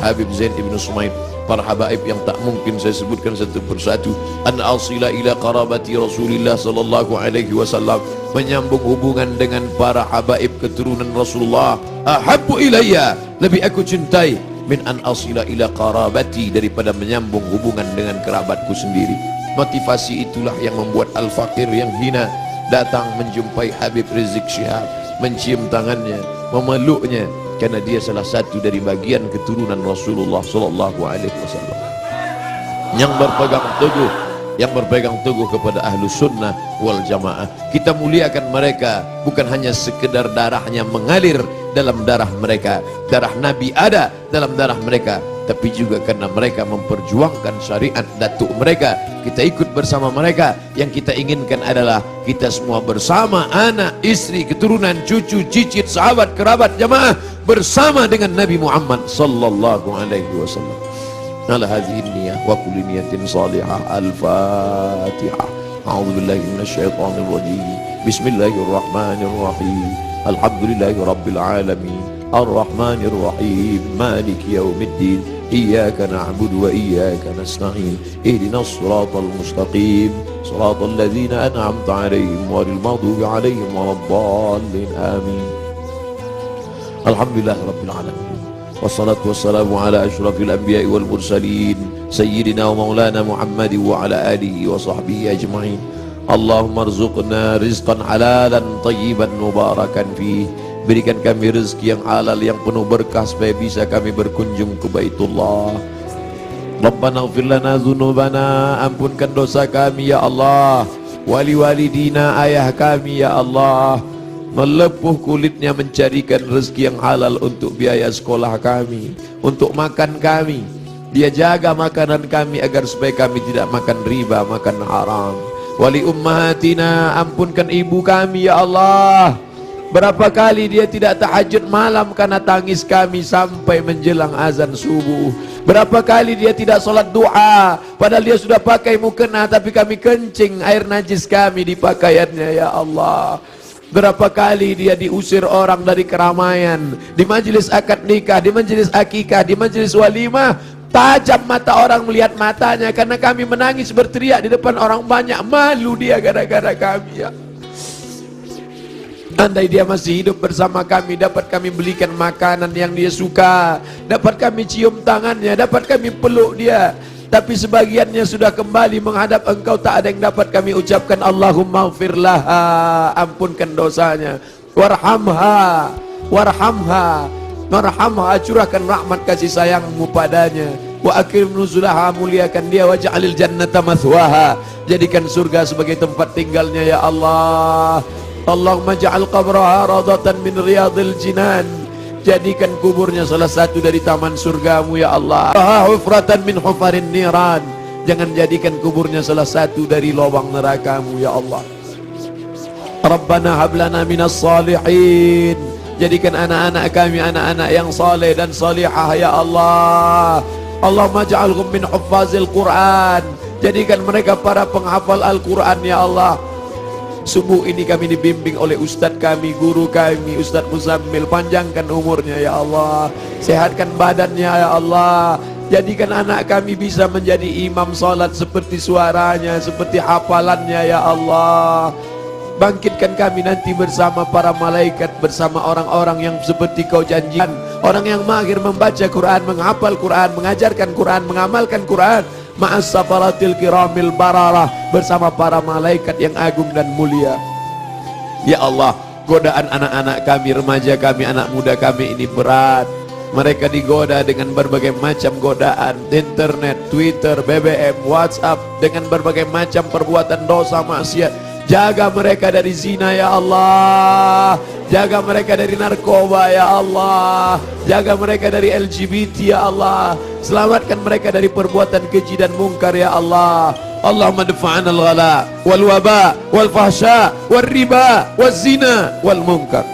Habib Zain ibn Sumaid, para habaib yang tak mungkin saya sebutkan satu persatu. An asila ila qarabati Rasulillah sallallahu alaihi wasallam, menyambung hubungan dengan para habaib keturunan Rasulullah. Ahabbu ilayya, lebih aku cintai, min an asila ila qarabati, daripada menyambung hubungan dengan kerabatku sendiri. Motivasi itulah yang membuat al-fakir yang hina datang menjumpai Habib Rizik Syihab, mencium tangannya, memeluknya, karena dia salah satu dari bagian keturunan Rasulullah sallallahu alaihi wasallam. yang berpegang teguh kepada Ahlus Sunnah wal Jamaah. Kita muliakan mereka bukan hanya sekedar darahnya mengalir dalam darah mereka, darah Nabi ada dalam darah mereka, tapi juga karena mereka memperjuangkan syariat datuk mereka. Kita ikut bersama mereka. Yang kita inginkan adalah kita semua bersama, anak, istri, keturunan, cucu, cicit, sahabat, kerabat, jamaah, bersama dengan Nabi Muhammad sallallahu alaihi wasallam. Ala hadhihi niyyah wa kulli niyatin salihah. Al-Fatihah. A'udzu billahi minasyaitonir rajim. Bismillahirrahmanirrahim. Alhamdulillahi rabbil alamin. Ar-Rahmanir Rahim. Maliki yaumiddin. Iyyaka na'budu wa iyyaka nasta'in. Ihdinas siratal mustaqim. Siratal ladzina an'amta 'alaihim ghairil maghdubi 'alaihim waladdallin. Amin. Alhamdulillahi rabbil alamin. Wassalatu wassalamu ala asyrafil anbiya'i wal mursalin sayyidina wa maulana Muhammad wa ala alihi wa sahbihi ajma'in. Allahumma arzuqna rizqan halalan tayyiban mubarakan fih. Berikan kami rezeki yang halal yang penuh berkah supaya bisa kami berkunjung ke Baitullah. Rabbana ighfir lana dzunubana, ampunkan dosa kami ya Allah. Wali walidina, ayah kami ya Allah. Melepuh kulitnya mencarikan rezeki yang halal untuk biaya sekolah kami, untuk makan kami. Dia jaga makanan kami agar supaya kami tidak makan riba, makan haram. Wali ummahatina, ampunkan ibu kami ya Allah. Berapa kali dia tidak tahajud malam karena tangis kami sampai menjelang azan subuh. Berapa kali dia tidak sholat duha padahal dia sudah pakai mukena, tapi kami kencing air najis kami di pakaiannya ya Allah. Berapa kali dia diusir orang dari keramaian, di majelis akad nikah, di majelis akikah, di majelis walimah. Tajam mata orang melihat matanya karena kami menangis berteriak di depan orang banyak. Malu dia gara-gara kami ya. Andai dia masih hidup bersama kami, dapat kami belikan makanan yang dia suka, dapat kami cium tangannya, dapat kami peluk dia. Tapi sebagiannya sudah kembali menghadap engkau, tak ada yang dapat kami ucapkan Allahumma ighfirlaha, ampunkan dosanya, warhamha, warhamha, warhamha, curahkan rahmat kasih sayangmu padanya, wa akrim nuzulaha, muliakan dia, waj'alil jannata mathwaha, jadikan surga sebagai tempat tinggalnya ya Allah. Allahumma ja'al qabraha radatan min riyadil jinan, jadikan kuburnya salah satu dari taman surgamu ya Allah. Hufratan min hufarin niran, jangan jadikan kuburnya salah satu dari lubang nerakamu ya Allah. Rabbana hablana minas salihin, jadikan anak-anak kami anak-anak yang saleh dan salihah ya Allah. Allahumma ja'alhum min huffazil Quran, jadikan mereka para penghafal Al-Quran ya Allah. Subuh ini kami dibimbing oleh Ustadz kami, guru kami, Ustadz Muzammil. Panjangkan umurnya ya Allah, sehatkan badannya ya Allah. Jadikan anak kami bisa menjadi imam salat seperti suaranya, seperti hafalannya ya Allah. Bangkitkan kami nanti bersama para malaikat, bersama orang-orang yang seperti kau janjikan, orang yang mahir membaca Quran, menghafal Quran, mengajarkan Quran, mengamalkan Quran, ma'as safaratil kiramil bararah, bersama para malaikat yang agung dan mulia ya Allah. Godaan anak-anak kami, remaja kami, anak muda kami ini berat. Mereka digoda dengan berbagai macam godaan, internet, Twitter, BBM, WhatsApp, dengan berbagai macam perbuatan dosa maksiat. Jaga mereka dari zina ya Allah, jaga mereka dari narkoba ya Allah, jaga mereka dari LGBT ya Allah, selamatkan mereka dari perbuatan keji dan mungkar ya Allah. Allahumma dafa'an al-ghala wal waba wal fahsya wal riba wal zina wal munkar.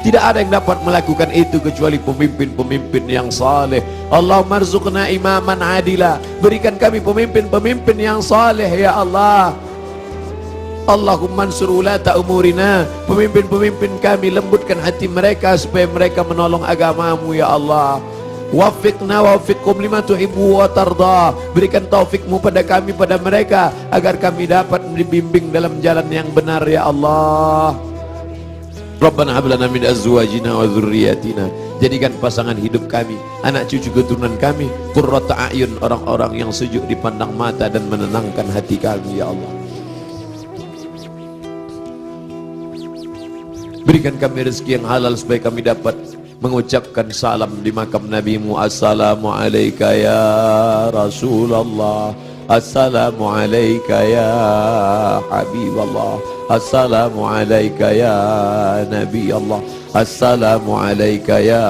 Tidak ada yang dapat melakukan itu kecuali pemimpin-pemimpin yang saleh. Allahumma arzuqna imaman adila, berikan kami pemimpin-pemimpin yang saleh ya Allah. Allahumma ansur ulata umurina, pemimpin-pemimpin kami lembutkan hati mereka supaya mereka menolong agamamu ya Allah. Wafiqna wafiqkum lima tuhibbu wa tarda, berikan taufikmu pada kami, pada mereka, agar kami dapat dibimbing dalam jalan yang benar ya Allah. Rabbana hab lana min azwajina wa dzurriyyatina, jadikan pasangan hidup kami, anak cucu keturunan kami, qurrata a'yun, orang-orang yang sejuk dipandang mata dan menenangkan hati kami ya Allah. Berikan kami rezeki yang halal supaya kami dapat mengucapkan salam di makam nabimu. Assalamu alayka ya Rasulullah, assalamu alayka ya Habiballah, assalamu alayka ya Nabi Allah, assalamu alayka ya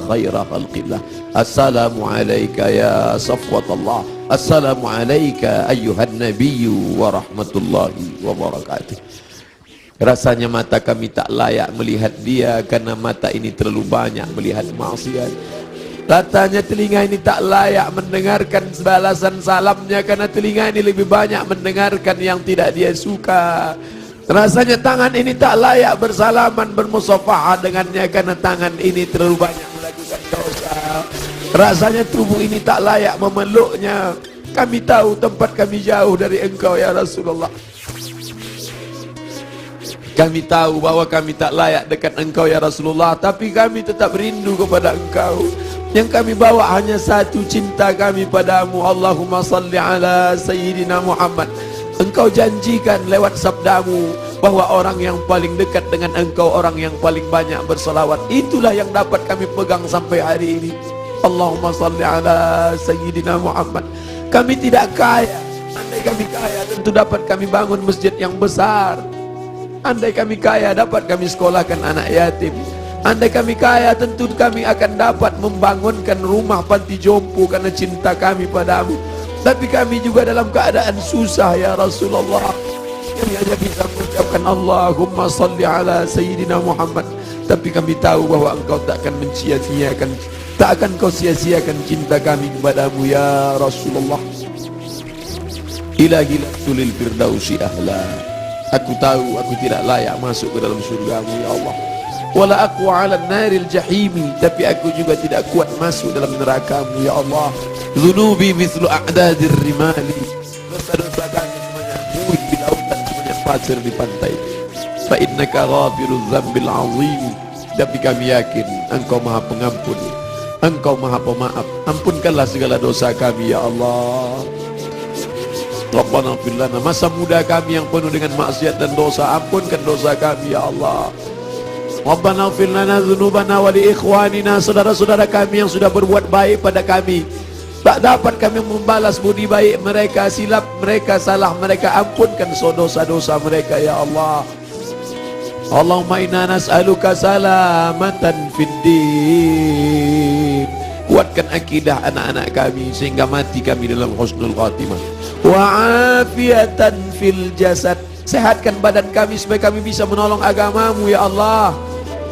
khaira khalqillah, assalamu alayka ya safwatullah, assalamu alayka ayyuhan nabiyyu wa rahmatullahi wa barakatuh. Rasanya mata kami tak layak melihat dia karena mata ini terlalu banyak melihat maksiat. Rasanya telinga ini tak layak mendengarkan balasan salamnya karena telinga ini lebih banyak mendengarkan yang tidak dia suka. Rasanya tangan ini tak layak bersalaman bermusafahah dengannya karena tangan ini terlalu banyak melakukan dosa. Rasanya tubuh ini tak layak memeluknya. Kami tahu tempat kami jauh dari engkau ya Rasulullah. Kami tahu bahwa kami tak layak dekat engkau ya Rasulullah, tapi kami tetap rindu kepada engkau. Yang kami bawa hanya satu, cinta kami padamu. Allahumma salli ala Sayyidina Muhammad. Engkau janjikan lewat sabdamu bahwa orang yang paling dekat dengan engkau, orang yang paling banyak bersalawat. Itulah yang dapat kami pegang sampai hari ini. Allahumma salli ala Sayyidina Muhammad. Kami tidak kaya. Andai kami kaya tentu dapat kami bangun masjid yang besar. Andai kami kaya dapat kami sekolahkan anak yatim. Andai kami kaya tentu kami akan dapat membangunkan rumah panti jompo karena cinta kami padamu. Tapi kami juga dalam keadaan susah ya Rasulullah. Kami hanya bisa mengucapkan Allahumma salli ala Sayyidina Muhammad. Tapi kami tahu bahwa engkau tak akan mencia-ciakan, tak akan kau sia-siakan cinta kami kepadamu ya Rasulullah. Ilahi tulil firdausi ahla. Aku tahu aku tidak layak masuk ke dalam surgamu ya Allah. Wala aku ala naril jahimi, tapi aku juga tidak kuat masuk dalam nerakamu ya Allah. Zunubi mithlu a'dadir rimali, dosa-dosa kami semuanya buih di lautan, semuanya pasir di pantai. Fa innaka ghafirul dzambil azim, tapi kami yakin engkau maha pengampun, engkau maha pemaaf. Ampunkanlah segala dosa kami ya Allah. Rabbana ighfir lana, masa muda kami yang penuh dengan maksiat dan dosa, ampunkan dosa kami ya Allah. Rabbana ighfir lana dzunubana wa li ikhwanina, saudara-saudara kami yang sudah berbuat baik pada kami, tak dapat kami membalas budi baik mereka, silap mereka, salah mereka, ampunkan dosa-dosa mereka ya Allah. Allahumma inna nas'aluka salamatan fid din. Kuatkan akidah anak-anak kami sehingga mati kami dalam husnul khatimah. Wa afiatan fil jasad. Sehatkan badan kami supaya kami bisa menolong agamamu ya Allah.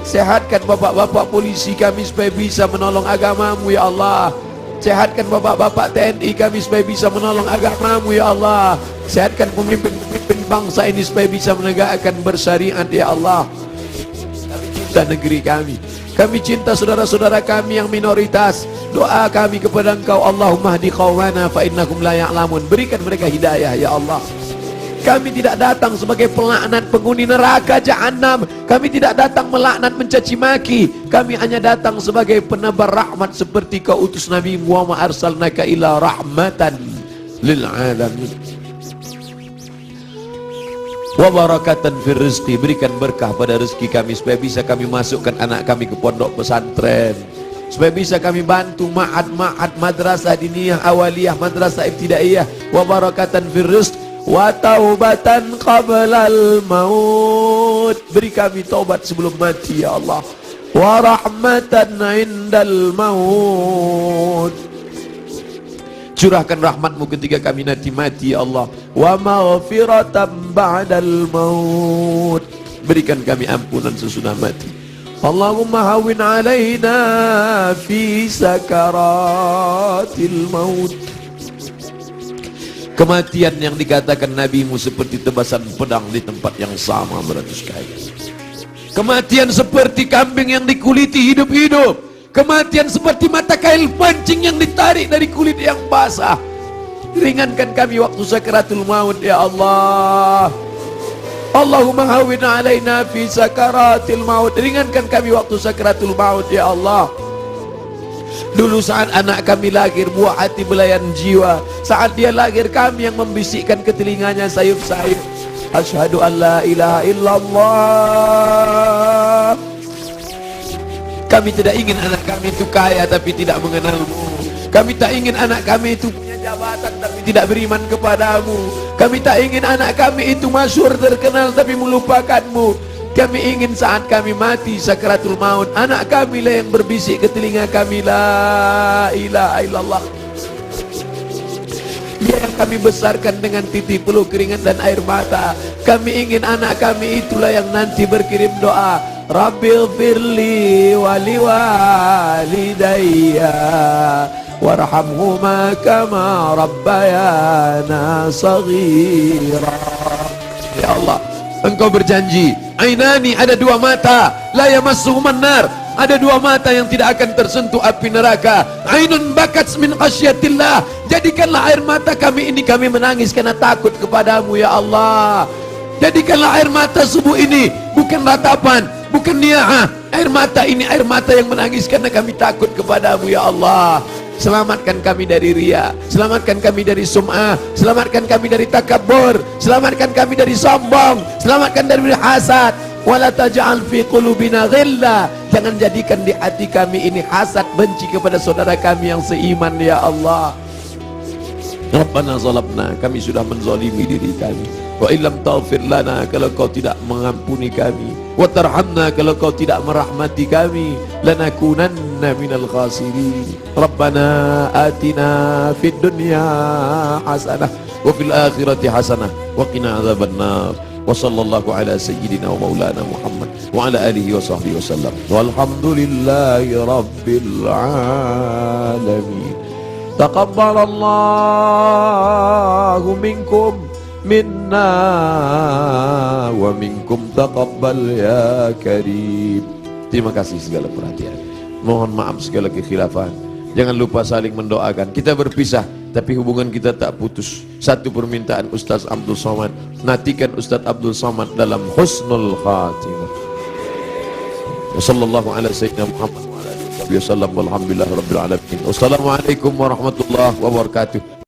Sehatkan bapak-bapak polisi kami supaya bisa menolong agamamu ya Allah. Sehatkan bapak-bapak TNI kami supaya bisa menolong agamamu ya Allah. Sehatkan pemimpin-pemimpin bangsa ini supaya bisa menegakkan bersyariat ya Allah. Kami cinta negeri kami, kami cinta saudara-saudara kami yang minoritas. Doa kami kepada engkau, Allahumma hdi qaumana fa innahum la ya'lamun. Berikan mereka hidayah ya Allah. Kami tidak datang sebagai pelaknat penghuni neraka jahanam. Kami tidak datang melaknat mencaci maki. Kami hanya datang sebagai penebar rahmat seperti kau utus Nabi Muhammad arsalnaka ila rahmatan lil alamin. Wa barakatan fir rizqi, berikan berkah pada rezeki kami supaya bisa kami masukkan anak kami ke pondok pesantren, supaya bisa kami bantu ma'ad madrasah diniyah awaliyah, madrasah ibtidaiyah. Wa barakatan fir rizq wa taubatan qablal maut, beri kami taubat sebelum mati ya Allah. Wa rahmatan indal maut, curahkan rahmatmu ketika kami nanti mati ya Allah. Wa maghfiratan ba'dal maut, berikan kami ampunan sesudah mati. Allahumma hawin alaina fi sakaratil maut. Kematian yang dikatakan nabimu seperti tebasan pedang di tempat yang sama beratus kali. Kematian seperti kambing yang dikuliti hidup-hidup. Kematian seperti mata kail pancing yang ditarik dari kulit yang basah. Ringankan kami waktu sakaratul maut ya Allah. Allahumma hawwin alaina fi sakaratil maut, ringankan kami waktu sakaratul maut ya Allah. Dulu saat anak kami lahir, buah hati belayan jiwa. Saat dia lahir, kami yang membisikkan ke telinganya sayup-sayup, asyhadu an la ilaha illallah Kami tidak ingin anak kami itu kaya tapi tidak mengenalmu. Kami tak ingin anak kami itu punya jabatan tapi tidak beriman kepadamu. Kami tak ingin anak kami itu masyhur terkenal tapi melupakanmu. Kami ingin saat kami mati sakaratul maut, anak kami lah yang berbisik ke telinga kami, la ilaha illallah. Dia yang kami besarkan dengan titik peluh keringat dan air mata. Kami ingin anak kami itulah yang nanti berkirim doa, Rabbil firli wali walidayya warhamhuma kama rabbayana saghira. Ya Allah, Engkau berjanji, ainani, ada dua mata, la yamassuhuman nar, ada dua mata yang tidak akan tersentuh api neraka. Ainun bakat min khasyatillah, jadikanlah air mata kami ini kami menangis karena takut kepadamu ya Allah. Jadikanlah air mata subuh ini bukan ratapan, bukan ni'ah. Air mata ini air mata yang menangis karena kami takut kepadamu ya Allah. Selamatkan kami dari riya, selamatkan kami dari sum'ah, selamatkan kami dari takabur, selamatkan kami dari sombong, selamatkan dari hasad. Wala taj'al fi qulubina ghilla, jangan jadikan di hati kami ini hasad, benci kepada saudara kami yang seiman ya Allah. Rabbana zalamna, kami sudah menzalimi diri kami. Wa illam taghfir lana, kalau kau tidak mengampuni kami, wa tarhamna, kalau kau tidak merahmati kami, lanakunanna minal khasirin. Rabbana atina fid dunya hasanah wa fil akhirati hasanah wa qina adzabannar. Wa sallallahu ala sayyidina wa maulana Muhammad wa ala alihi wa sahbihi wasallam. Walhamdulillahi rabbil alamin. Taqabbalallahu minkum minna wa minkum taqabbal ya karim. Terima kasih segala perhatian. Mohon maaf segala kekhilafan. Jangan lupa saling mendoakan. Kita berpisah tapi hubungan kita tak putus. Satu permintaan Ustaz Abdul Somad, nantikan Ustaz Abdul Somad dalam husnul khatimah. Wassallallahu ala sayyidina Muhammad wa ala alihi wasallam walhamdulillahi rabbil alamin. Wassalamualaikum warahmatullahi wabarakatuh.